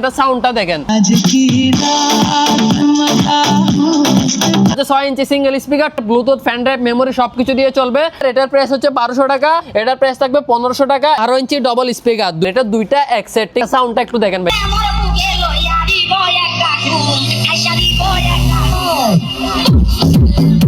এটা সাউন্ডটা দেখেন। 6 inch single speaker, Bluetooth, pen drive, memory সবকিছু দিয়ে চলবে। এটার প্রাইস হচ্ছে 1200 টাকা, এটার প্রাইস থাকবে 1500 টাকা। 12 ইঞ্চি ডবল স্পিকার, এটা দুইটা এক সেট। সাউন্ডটা একটু দেখেন ভাই।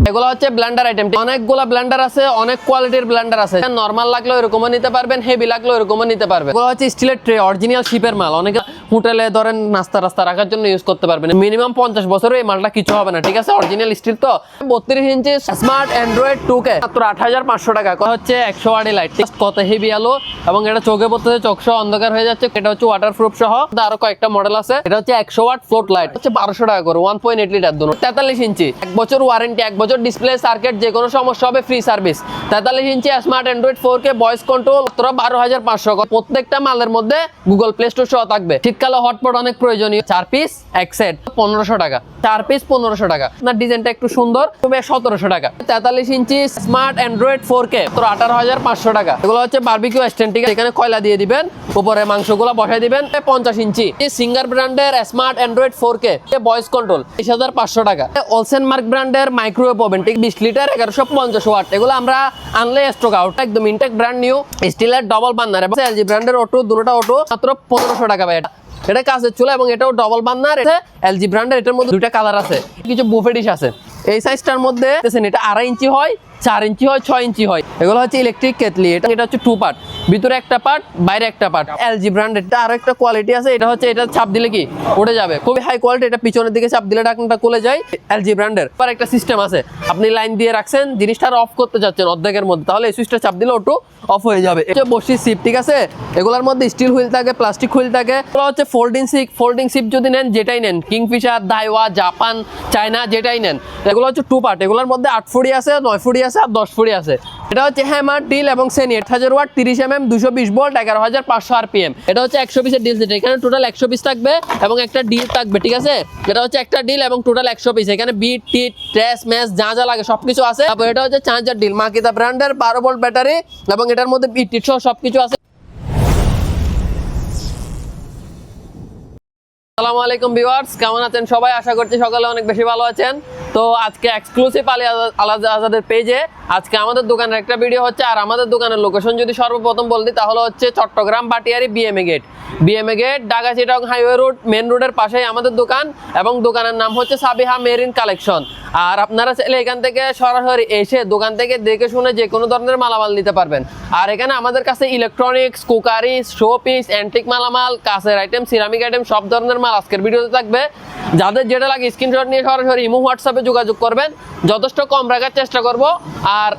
এগুলো হচ্ছে ব্লেন্ডার আইটেম। অনেকগুলা ব্লেন্ডার আছে, অনেক কোয়ালিটির ব্লেন্ডার আছে। নরমাল লাগলেও এরকমও নিতে পারবেন, হেভি লাগলেও এরকমও নিতে পারবেন। এগুলো হচ্ছে স্টিলের ট্রে, অরিজিনাল শিপের মাল। অনেকে হোটেলে ধরেন নাস্তা রাস্তা রাখার জন্য ইউজ করতে পারবেন। মিনিমাম 50 বছরে এই মালটা কিছু হবে না, ঠিক আছে? অরিজিনাল স্টিল তো। 32 ইঞ্চি স্মার্ট অ্যান্ড্রয়েড 2K মাত্র 8500 টাকা। হচ্ছে 100 ওয়াটের লাইট, কত হেভি আলো, এবং এটা চোখে পড়তেছে, চোখ সহ অন্ধকার হয়ে যাচ্ছে। এটা হচ্ছে ওয়াটারপ্রুফ সহ, আরো কয়েকটা মডেল আছে। এটা হচ্ছে 100 ওয়াট ফ্লোট লাইট, হচ্ছে 1200 টাকা করে, 1.8 লিটার দুটো। 43 ইঞ্চি, 1 বছর ওয়ারেন্টি, 1 বছর ডিসপ্লে সার্কিট, যে কোনো সমস্যা হবে free service. 43 inch smart Android 4K voice control, 12500। প্রত্যেকটা মালের মধ্যে গুগল প্লে স্টোর সহ থাকবে। শীতকালে হটপট অনেক প্রয়োজনীয়। 4 পিস এক সেট 1500 টাকা, 4 পিস 1500 টাকা। আপনার ডিজাইনটা একটু সুন্দর, তবে 1700 টাকা। 43 ইঞ্চি স্মার্ট অ্যান্ড্রয়েড 4K 18500 টাকা। এগুলো হচ্ছে বারবিকিউ স্ট্যান্ড, ঠিক আছে? এখানে কয়লা দিয়ে দিবেন, উপরে মাংসগুলো বসাই দিবেন। 50 ইঞ্চি সিঙ্গার ব্র্যান্ডের smart Android 4K voice control, 23500 টাকা। ওলসেন মার্ক ব্র্যান্ডের মাইক্রোওয়েভ ওভেন, ঠিক 20 লিটার 1150 ওয়াট। এগুলো আমরা আনলে স্টক আউট, একদম ইনটেক ব্র্যান্ড নিউ, স্টিলের ডবল বার্নার। এবং এলজি ব্র্যান্ডের অটো, দুটোটা অটো, মাত্র 1500 টাকা ভাই। এটা কাঁচের চুলা এবং এটাও ডবল বার্নার। এলজি ব্র্যান্ডের, এটার মধ্যে দুইটা কালার আছে, কিছু বুফে ডিশ আছে। এই সাইজটার মধ্যে এটা 2.5 ইঞ্চি হয়, 4 ইঞ্চি হয়, 6 ইঞ্চি হয়। এগুলো হচ্ছে ইলেকট্রিক কেটলি। এটা হচ্ছে 2 পার্ট, ভিতরে একটা পার্ট, বাইরে একটা পার্ট। এলজি ব্র্যান্ডের আরো একটা কোয়ালিটি আছে, এটা হচ্ছে এটা চাপ দিলে কি উঠে যাবে, খুবই হাই কোয়ালিটি। এটা পিছনের দিকে চাপ দিলে ঢাকনাটা খুলে যায়। এলজি ব্র্যান্ডের আর একটা সিস্টেম আছে, আপনি লাইন দিয়ে রাখছেন, জিনিসটা অফ করতে যাচ্ছেন অর্ধেকের মধ্যে, তাহলে এই সুইচটা চাপ দিলে অটো অফ হয়ে যাবে। এটা বসি সিপ, ঠিক আছে? এগুলোর মধ্যে স্টিল হুইল থাকে, প্লাস্টিক হুইল থাকে। এগুলো হচ্ছে ফোল্ডিং সিপ যদি নেন, যেটাই নেন, কিংফিশার, দাইওয়া, জাপান, চায়না, যেটাই নেন। এগুলো হচ্ছে 2 পার্ট। এগুলোর মধ্যে 8 ফুটি আছে, 9 ফুটি আছে, আর 10 ফুটি আছে। এটা হচ্ছে হ্যামার, ডিল এবং সেনি, 8000 ওয়াট, 30 mm, 220 ভোল্ট, 11500 RPM। এটা হচ্ছে 100 পিসের ডিল সেট। এখানে টোটাল 100 পিস থাকবে এবং একটা ডিল থাকবে, ঠিক আছে? এটা হচ্ছে একটা ডিল এবং টোটাল 100 পিস। এখানে বিট, টিট, ট্রেস, ম্যাচ যা যা লাগে সবকিছু আছে। তারপর এটা হচ্ছে চার্জার ডিল, মাকিতা ব্র্যান্ডের 12 ভোল্ট ব্যাটারি, এবং এটার মধ্যে বিট, টিট সহ সবকিছু আছে। আসসালামু আলাইকুম ভিউয়ার্স, কেমন আছেন সবাই? আশা করছি সকালে অনেক বেশি ভালো আছেন। তো আজকে এক্সক্লুসিভ আলী আজাদের পেজে আজকে আমাদের দোকানের একটা ভিডিও হচ্ছে। আর আমাদের দোকানের লোকেশন যদি সর্বপ্রথম বলতে, তাহলে হচ্ছে Chattogram Bhatiari BMA gate, Dhaka Chittagong highway road, main রোডের পাশেই আমাদের দোকান, এবং দোকানের নাম হচ্ছে সাবিহা মেরিন কালেকশন। আর আপনারা চাইলে এখান থেকে সরাসরি এসে দোকান থেকে দেখে শুনে যে কোনো ধরনের মালামাল নিতে পারবেন। আর এখানে আমাদের কাছে electronics, cookery, show piece, antique মালামাল, কাঁচের আইটেম, সিরামিক আইটেম, সব ধরনের মাল আজকের ভিডিওতে থাকবে। যাদের যেটা লাগে স্ক্রিনশট নিয়ে সরাসরি ইমো, হোয়াটসঅ্যাপে যোগাযোগ করবেন, যথেষ্ট কম রাখার চেষ্টা করব। আর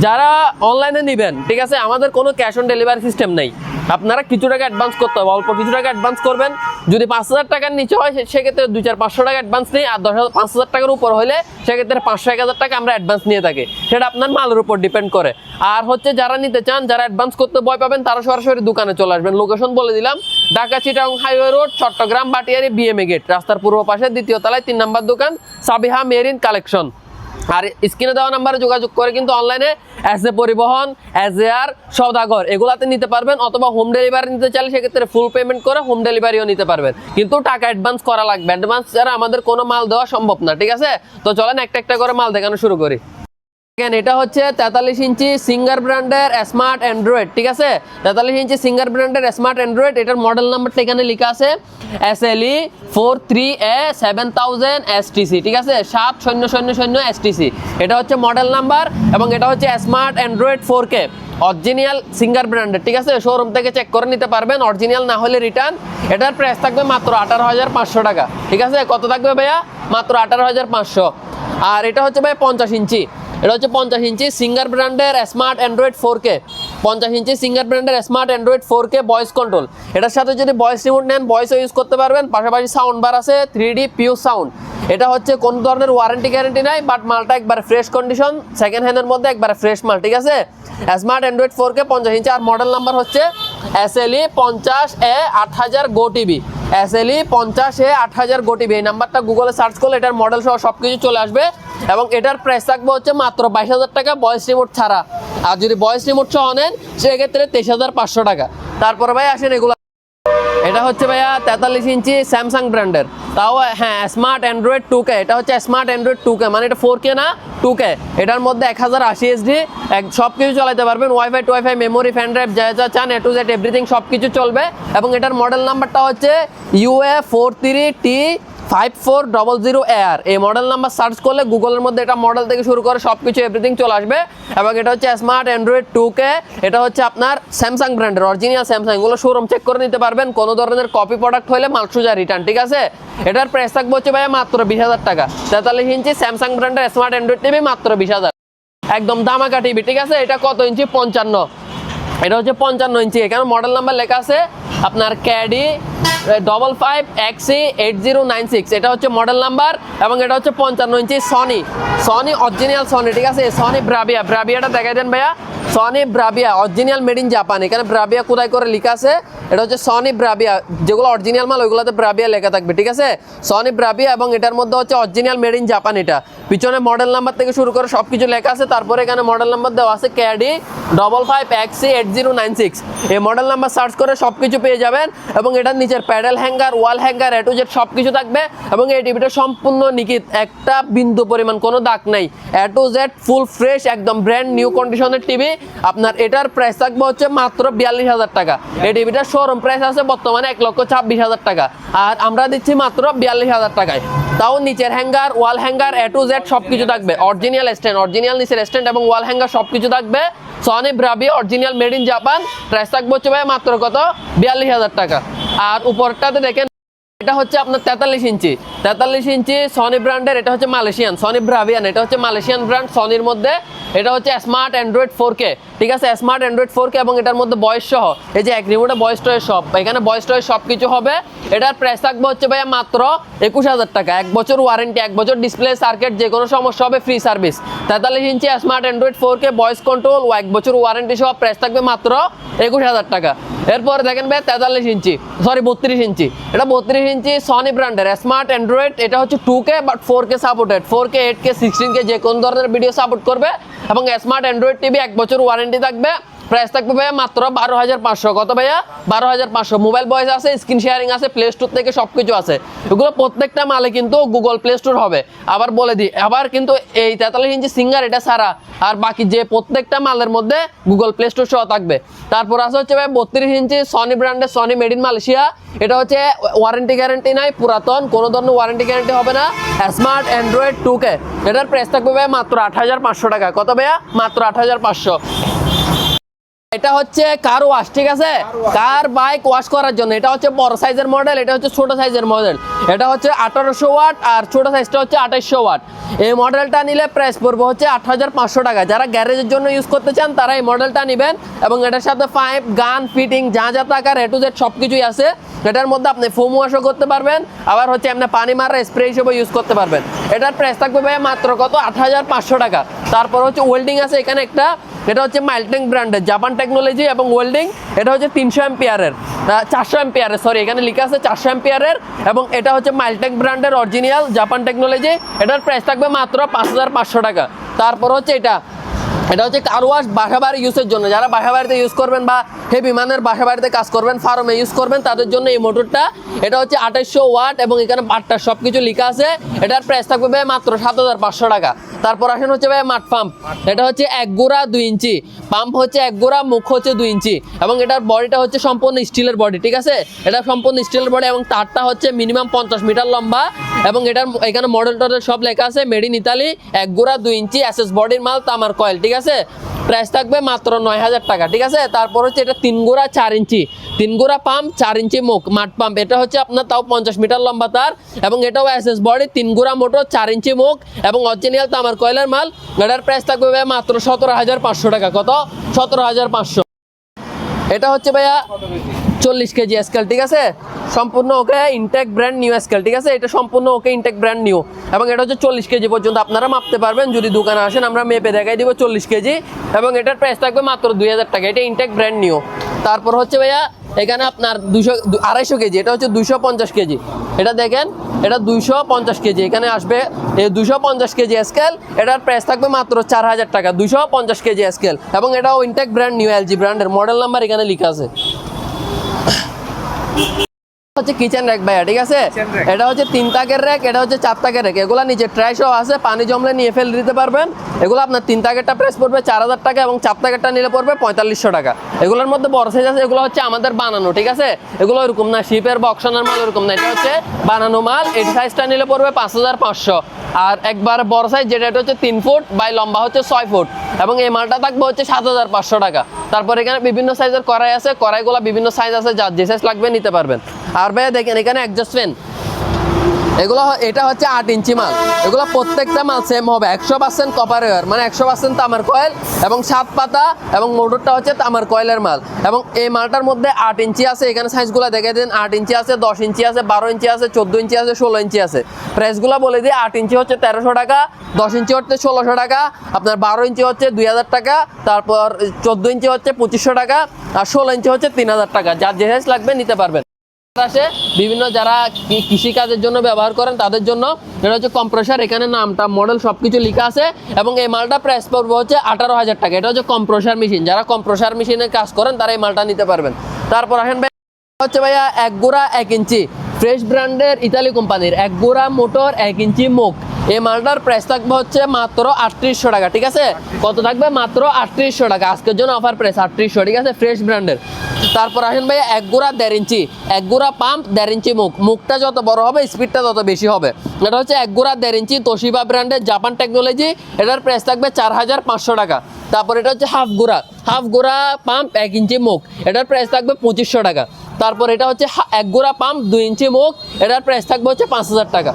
যারা অনলাইনে নেবেন, ঠিক আছে, আমাদের কোনো ক্যাশ অন ডেলিভারি সিস্টেম নেই। আপনারা কিছু টাকা অ্যাডভান্স করতে হবে, অল্প কিছু টাকা অ্যাডভান্স করবেন। যদি 5000 টাকার নিচে হয় সেক্ষেত্রে 200-500 টাকা অ্যাডভান্স নেই। আর 5000 টাকার উপর হলে সেক্ষেত্রে 500-1000 টাকা আমরা অ্যাডভান্স নিয়ে থাকি। সেটা আপনার মালের উপর ডিপেন্ড করে। আর হচ্ছে যারা নিতে চান, যারা অ্যাডভান্স করতে ভয় পাবেন, তারা সরাসরি দোকানে চলে আসবেন। লোকেশন বলে দিলাম, Dhaka Chittagong highway road, Chattogram Bhatiari BMA gate, রাস্তার পূর্ব পাশে 2য় তলায় 3 নম্বর দোকান, সাবিহা মেরিন কালেকশন। আর স্ক্রিনে দেওয়া নাম্বারে যোগাযোগ করে কিন্তু অনলাইনে এসএ পরিবহন, এজেআর, সওদাগর এগুলাতে নিতে পারবেন, অথবা হোম ডেলিভারি নিতে চাইলে সেক্ষেত্রে ফুল পেমেন্ট করে হোম ডেলিভারিও নিতে পারবেন। কিন্তু টাকা অ্যাডভান্স করা লাগবে, অ্যাডভান্স ছাড়া আমাদের কোনো মাল দেওয়া সম্ভব না, ঠিক আছে? তো চলেন একটা একটা করে মাল দেখানো শুরু করি। এটা হচ্ছে 43 ইঞ্চি সিঙ্গার ব্র্যান্ডের স্মার্ট অ্যান্ড্রয়েড, ঠিক আছে? 43 ইঞ্চি সিঙ্গার ব্র্যান্ডের স্মার্ট অ্যান্ড্রয়েড। এটার মডেল নাম্বারটা এখানে লেখা আছে SLE 43A7000 STC, ঠিক আছে? 7000 STC, এটা হচ্ছে মডেল নাম্বার। এবং এটা হচ্ছে smart Android 4K original singer ব্র্যান্ডের, ঠিক আছে? শোরুম থেকে চেক করে নিতে পারবেন, অরিজিনাল না হলে রিটার্ন। এটার প্রাইস থাকবে মাত্র 18500 টাকা, ঠিক আছে? কত থাকবে ভাইয়া? মাত্র 18500। আর এটা হচ্ছে ভাই 50 ইঞ্চি, এটা হচ্ছে 50 ইঞ্চি সিঙ্গার ব্র্যান্ডের স্মার্ট অ্যান্ড্রয়েড 4K, 50 ইঞ্চি সিঙ্গার ব্র্যান্ডের smart Android 4K voice control. এটার সাথে যদি ভয়েস রিমোট নেন, ভয়েসও ইউজ করতে পারবেন। পাশাপাশি সাউন্ড বার আছে, 3D পিওর সাউন্ড। এটা হচ্ছে কোন ধরনের ওয়ারেন্টি গ্যারেন্টি নাই, বাট মালটা একবার ফ্রেশ কন্ডিশন, সেকেন্ড হ্যান্ডের মধ্যে একবার ফ্রেশ মাল, ঠিক আছে? স্মার্ট অ্যান্ড্রয়েড 4K 50 ইঞ্চি। আর মডেল নাম্বার হচ্ছে SLE 50A 8000 গো টিভি, SLE 50A 8000 গো টিভি। এই নাম্বারটা গুগলে সার্চ করলে এটার মডেল সহ সবকিছু চলে আসবে। এবং এটার প্রাইস থাকবে হচ্ছে মাত্র 22000 টাকা ভয়েস রিমোট ছাড়া। আর যদি ভয়েস রিমোট সহ নেন সেক্ষেত্রে 23500 টাকা। তারপরে ভাই আসেন এগুলো, এটা হচ্ছে ভাইয়া 43 ইঞ্চি স্যামসাং ব্র্যান্ডের, তাও হ্যাঁ স্মার্ট অ্যান্ড্রয়েড 2K। এটা হচ্ছে স্মার্ট অ্যান্ড্রয়েড 2K, মানে এটা 4K না 2K। এটার মধ্যে 1080 SD সব কিছু চালাতে পারবেন, ওয়াইফাই টোয়াইফাই মেমোরি ফ্যান ড্রাইভ যা যা চান A to Z এভরিথিং সব কিছু চলবে। এবং এটার মডেল নাম্বারটা হচ্ছে UA43T5400AR। এই মডেল নাম্বার সার্চ করলে গুগলের মধ্যে এটা মডেল থেকে শুরু করে সব কিছু এভরিথিং চলে আসবে। এবং এটা হচ্ছে স্মার্ট অ্যান্ড্রয়েড 2K। এটা হচ্ছে আপনার স্যামসাং ব্র্যান্ডের অরিজিনাল স্যামসাং, এগুলো শোরুম চেক করে নিতে পারবেন, কোনো ধরনের কপি প্রোডাক্ট হলে মাল সোজা রিটার্ন, ঠিক আছে। এটার প্রাইস থাকবে হচ্ছে ভাইয়া মাত্র 20,000 টাকা। 43 ইঞ্চি স্যামসাং ব্র্যান্ডের স্মার্ট অ্যান্ড্রয়েড টিভি মাত্র 20,000, একদম দামাকা টিভি, ঠিক আছে। এটা কত ইঞ্চি? 55। এটা হচ্ছে 55 ইঞ্চি। এখানে মডেল নাম্বার লেখা আছে আপনার ক্যাডি 55XC8096, এটা হচ্ছে মডেল নাম্বার। এবং এটা হচ্ছে 55 ইঞ্চি সনি অরিজিনাল সনি, ঠিক আছে। সনি ব্রাভিয়াটা দেখাই দেন ভাইয়া। Sony Bravia original made in Japan, এখানে ব্রাভিয়া কোথায় করে লেখা আছে। এটা হচ্ছে সনি ব্রাভিয়া, যেগুলো অরিজিনাল মাল ওইগুলোতে ব্রাভিয়া লেখা থাকবে, ঠিক আছে। সনি ব্রাভিয়া, এবং এটার মধ্যে হচ্ছে অরিজিনাল মেড ইন জাপান। এটা পিছনে মডেল নাম্বার থেকে শুরু করে সব কিছু লেখা আছে, তারপরে এখানে মডেল নাম্বার দেওয়া আছে ক্যাডি 55XC8096। এই মডেল নাম্বার সার্চ করে সব কিছু পেয়ে যাবেন। এবং এটার নিচের pedal hanger, wall hanger A to Z সব কিছু থাকবে। এবং এই টিভিটা সম্পূর্ণ নিখিত, একটা বিন্দু পরিমাণ কোনো দাগ নাই, A to Z full fresh একদম ব্র্যান্ড নিউ কন্ডিশনের টিভি। আপনার এটার প্রাইস থাকবে হচ্ছে মাত্র 42,000 টাকা। এই টিভিটার শোরুম প্রাইস আছে বর্তমানে 1,26,000 টাকা, আর আমরা দিচ্ছি মাত্র 42,000 টাকায়। তাও নিচের hanger, wall hanger A to Z সব কিছু থাকবে, অরিজিনাল স্ট্যান্ড, অরিজিনাল নিচের স্ট্যান্ড এবং ওয়াল হ্যাঙ্গার সব কিছু থাকবে। Sony Bravia original made in Japan, price থাকবে হচ্ছে ভাই মাত্র কত? 42,000 টাকা। আর উপরটাতে দেখেন এটা হচ্ছে আপনার 43 ইঞ্চি সনি ব্র্যান্ডের, এটা হচ্ছে মালয়েশিয়ান সনি ব্রাভিয়ান, এটা হচ্ছে মালয়েশিয়ান ব্র্যান্ড সনির মধ্যে। এটা হচ্ছে স্মার্ট অ্যান্ড্রয়েড 4K, ঠিক আছে, স্মার্ট অ্যান্ড্রয়েড 4K। এবং এটার মধ্যে বয়স সহ এই যে এক রিমোটে বয়স টয়েস সব, এখানে বয়স টয়েস সব কিছু হবে। এটার প্রাইস থাকবে হচ্ছে ভাইয়া মাত্র 21,000 টাকা। 1 বছর ওয়ারেন্টি, 1 বছর ডিসপ্লে সার্কিট যে কোনো সমস্যা হবে free service. 43 inch smart Android 4K voice control, 1 বছর ওয়ারেন্টি সহ, প্রাইস থাকবে মাত্র 21,000 টাকা। এরপরে দেখেন ভাই 32 ইঞ্চি, সরি 32 ইঞ্চি, এটা 32 ইঞ্চি সনি ব্র্যান্ডের স্মার্ট অ্যান্ড্রয়েড। এটা হচ্ছে 2K but 4K supported, 4K 8K 16K যে কোন ধরনের ভিডিও সাপোর্ট করবে। এবং স্মার্ট অ্যান্ড্রয়েড টিভি 1 বছর ওয়ারেন্টি থাকবে। প্রাইস থাকবে ভাইয়া মাত্র 12,500। কত ভাইয়া? 12,500। মোবাইল ভয়েস আছে, স্ক্রিন শেয়ারিং আছে, প্লে স্টোর থেকে সব কিছু আছে। এগুলো প্রত্যেকটা মালে কিন্তু গুগল প্লে স্টোর হবে। আবার বলে দিই, আবার কিন্তু এই 43 ইঞ্চি সিঙ্গার এটা ছাড়া আর বাকি যে প্রত্যেকটা মালের মধ্যে গুগল প্লে স্টোর সহ থাকবে। তারপর আছে হচ্ছে ভাই 32 ইঞ্চি সনি ব্র্যান্ডের সনি মেড ইন মালয়েশিয়া। এটা হচ্ছে ওয়ারেন্টি গ্যারান্টি নাই, পুরাতন, কোনো ধরনের ওয়ারেন্টি গ্যারান্টি হবে না। স্মার্ট অ্যান্ড্রয়েড 2K, এটার প্রাইস থাকবে ভাই মাত্র 8,500 টাকা। কত ভাইয়া? মাত্র 8,500। এটা হচ্ছে কার ওয়াশ, ঠিক আছে, কার বাইক ওয়াশ করার জন্য। এটা হচ্ছে বড় সাইজের মডেল, এটা হচ্ছে ছোট সাইজের মডেল। এটা হচ্ছে 1800 ওয়াট আর ছোট সাইজটা হচ্ছে 2800 ওয়াট। এই মডেলটা নিলে প্রাইস পড়বে হচ্ছে 8,500 টাকা। যারা গ্যারেজের জন্য ইউজ করতে চান তারা এই মডেলটা নেবেন। এবং এটার সাথে পাইপ, গান, ফিটিং যা যা টাকার A to Z সব কিছুই আছে। এটার মধ্যে আপনি ফোম ওয়াশও করতে পারবেন, আবার হচ্ছে আপনি পানি মারা স্প্রে হিসেবে ইউজ করতে পারবেন। এটার প্রাইস থাকবে ভাই মাত্র কত? 8,500 টাকা। তারপর হচ্ছে ওয়েল্ডিং আছে এখানে একটা, এটা হচ্ছে মাইল্টেং ব্র্যান্ডের জাপান টেকনোলজি এবং ওয়েল্ডিং। এটা হচ্ছে 300 অ্যাম্পিয়ারের, 400 অ্যাম্পিয়ারের, সরি এখানে লেখা আছে 400 অ্যাম্পিয়ারের। এবং এটা হচ্ছে মাইল্টেক ব্র্যান্ডের অরিজিনাল জাপান টেকনোলজি। এটার প্রাইস থাকবে মাত্র 5,500 টাকা। তারপর হচ্ছে এটা হচ্ছে কার ওয়াশ বাসা বাড়ি ইউজের জন্য, যারা বাসা বাড়িতে ইউজ করবেন বা হেভি মানের বাসা বাড়িতে কাজ করবেন, ফার্মে ইউজ করবেন, তাদের জন্য এই মোটরটা। এটা হচ্ছে 2800 ওয়াট এবং এখানে বাট্টার সব কিছু লেখা আছে। এটার প্রাইস থাকবে ভাই মাত্র 7,500 টাকা। তারপর আসেন হচ্ছে ভাই মাঠ পাম্প। এটা হচ্ছে 1 গোড়া 2 ইঞ্চি পাম্প, হচ্ছে 1 গোড়া, মুখ হচ্ছে 2 ইঞ্চি। এবং এটার বডিটা হচ্ছে সম্পূর্ণ স্টিলের বডি, ঠিক আছে, এটা সম্পূর্ণ স্টিলের বডি। এবং তারটা হচ্ছে মিনিমাম 50 মিটার লম্বা। এবং এটার এখানে মডেল টডেল সব লেখা আছে, মেড ইন ইতালি, 1 গোড়া 2 ইঞ্চি এসএস বডির মাল, তামার কয়েল, ঠিক আছে। প্রাইস থাকবে মাত্র 9,000 টাকা, ঠিক আছে। তারপর হচ্ছে এটা 3 গোড়া 4 ইঞ্চি, 3 গোড়া পাম্প, 4 ইঞ্চি মুখ, মাঠ পাম্প। এটা হচ্ছে আপনার তাও 50 মিটার লম্বা তার। এবং এটাও এসএস বডি, 3 গোড়া মোটর, 4 ইঞ্চি মুখ এবং অরিজিনাল তামার কয়েলের মাল। এটার প্রাইস থাকবে ভাই মাত্র 17,500 টাকা। কত? 17,500। এটা হচ্ছে ভাইয়া 40 কেজি স্কেল, ঠিক আছে, সম্পূর্ণ ওকে ইনটেক ব্র্যান্ড নিউ স্কেল, ঠিক আছে, এটা সম্পূর্ণ ওকে ইনটেক ব্র্যান্ড নিউ। এবং এটা হচ্ছে 40 কেজি পর্যন্ত আপনারা মাপতে পারবেন, যদি দোকানে আসেন আমরা মেপে দেখাই দিব 40 কেজি। এবং এটার প্রাইস থাকবে মাত্র 2,000 টাকা, এটা ইনটেক ব্র্যান্ড নিউ। তারপর হচ্ছে ভাইয়া এখানে আপনার 250 কেজি, এটা হচ্ছে 250 কেজি। এটা দেখেন, এটা 250 কেজি এখানে আসবে, এই 250 কেজি স্কেল। এটার প্রাইস থাকবে মাত্র 4,000 টাকা, 250 কেজি স্কেল। এবং এটাও ইনটেক ব্র্যান্ড নিউ, LG ব্র্যান্ডের, মডেল নাম্বার এখানে লেখা আছে। হচ্ছে কিচেন র্যাক ভাইয়া, ঠিক আছে? এটা হচ্ছে 3 তাকের র্যাক, এটা হচ্ছে 4 তাকের র্যাক। এগুলা নিচে ট্রাইশও আছে, পানি জমলে নিয়ে ফেলে দিতে পারবেন। এগুলো আপনার 3 তাকেরটা প্রাইস পড়বে 4000 টাকা এবং 4 তাকেরটা নিলে পড়বে 4500 টাকা। এগুলোর মধ্যে বড় সাইজ আছে, এগুলো হচ্ছে আমাদের বানানো, ঠিক আছে? এগুলো এরকম না শিপের বা অকশনের মাল এরকম না, এটা হচ্ছে বানানো মাল। এই সাইজটা নিলে পড়বে 5500। আর একবার বড় সাইজ যেটা, এটা হচ্ছে 3 ফুট বাই লম্বা হচ্ছে 6 ফুট এবং এই মালটা থাকবে হচ্ছে 7500 টাকা। তারপর এখানে বিভিন্ন সাইজের কড়াই আছে, কড়াইগুলো বিভিন্ন সাইজ আছে, যার যে সাইজ লাগবে নিতে পারবেন। আর ভাই দেখেন এখানে অ্যাডজাস্ট ফ্যান, এগুলো এটা হচ্ছে 8 ইঞ্চি মাল। এগুলো প্রত্যেকটা মাল সেম হবে, 100% কপার ওয়্যার, মানে 100% তামার কয়েল এবং 7 পাতা এবং মোটরটা হচ্ছে তামার কয়েলের মাল। এবং এই মালটার মধ্যে 8 ইঞ্চি আছে, এখানে সাইজগুলো দেখে দিন। 8 ইঞ্চি আছে, 10 ইঞ্চি আছে, 12 ইঞ্চি আছে, 14 ইঞ্চি আছে, 16 ইঞ্চি আছে। প্রাইসগুলো বলে দিই, 8 ইঞ্চি হচ্ছে 1300 টাকা, 10 ইঞ্চি হচ্ছে 1600 টাকা, আপনার 12 ইঞ্চি হচ্ছে 2000 টাকা, তারপর 14 ইঞ্চি হচ্ছে 2500 টাকা, আর 16 ইঞ্চি হচ্ছে 3000 টাকা। যার যে সাইজ লাগবে নিতে পারবেন। আসে বিভিন্ন যারা কৃষি কাজের জন্য ব্যবহার করেন তাদের জন্য, এটা হচ্ছে কম্প্রেসার, এখানে নামটা মডেল সবকিছু লেখা আছে এবং এই মালটা প্রাইস পড়বে হচ্ছে 18000 টাকা। এটা হচ্ছে কম্প্রেসার মেশিন, যারা কম্প্রেসার মেশিনে কাজ করেন তারা এই মালটা নিতে পারবেন। তারপর আসেন ভাই হচ্ছে ভাইয়া 1 গুড়া 1 ইঞ্চি ফ্রেশ ব্র্যান্ডের ইতালি কোম্পানির 1 গুড়া মোটর 1 ইঞ্চি মুখ। এই মালটার প্রাইস থাকবে হচ্ছে মাত্র 3800 টাকা, ঠিক আছে? কত থাকবে? মাত্র 3800 টাকা। আজকের জন্য অফার প্রাইস 3800, ঠিক আছে? ফ্রেশ ব্র্যান্ডের। তারপর আসেন ভাই 1 গুড়া 1.5 ইঞ্চি, 1 গুড়া পাম্প 1.5 ইঞ্চি মুখ। মুখটা যত বড় হবে স্পিডটা তত বেশি হবে। এটা হচ্ছে 1 গুড়া 1.5 ইঞ্চি তোশিবা ব্র্যান্ডের জাপান টেকনোলজি, এটার প্রাইস থাকবে 4500 টাকা। তারপর এটা হচ্ছে হাফ গুড়া পাম্প 1 ইঞ্চি মুখ, এটার প্রাইস থাকবে 2500 টাকা। তারপর এটা হচ্ছে 1 গুড়া পাম্প 2 ইঞ্চি মুখ, এটার প্রাইস থাকবে হচ্ছে 5000 টাকা।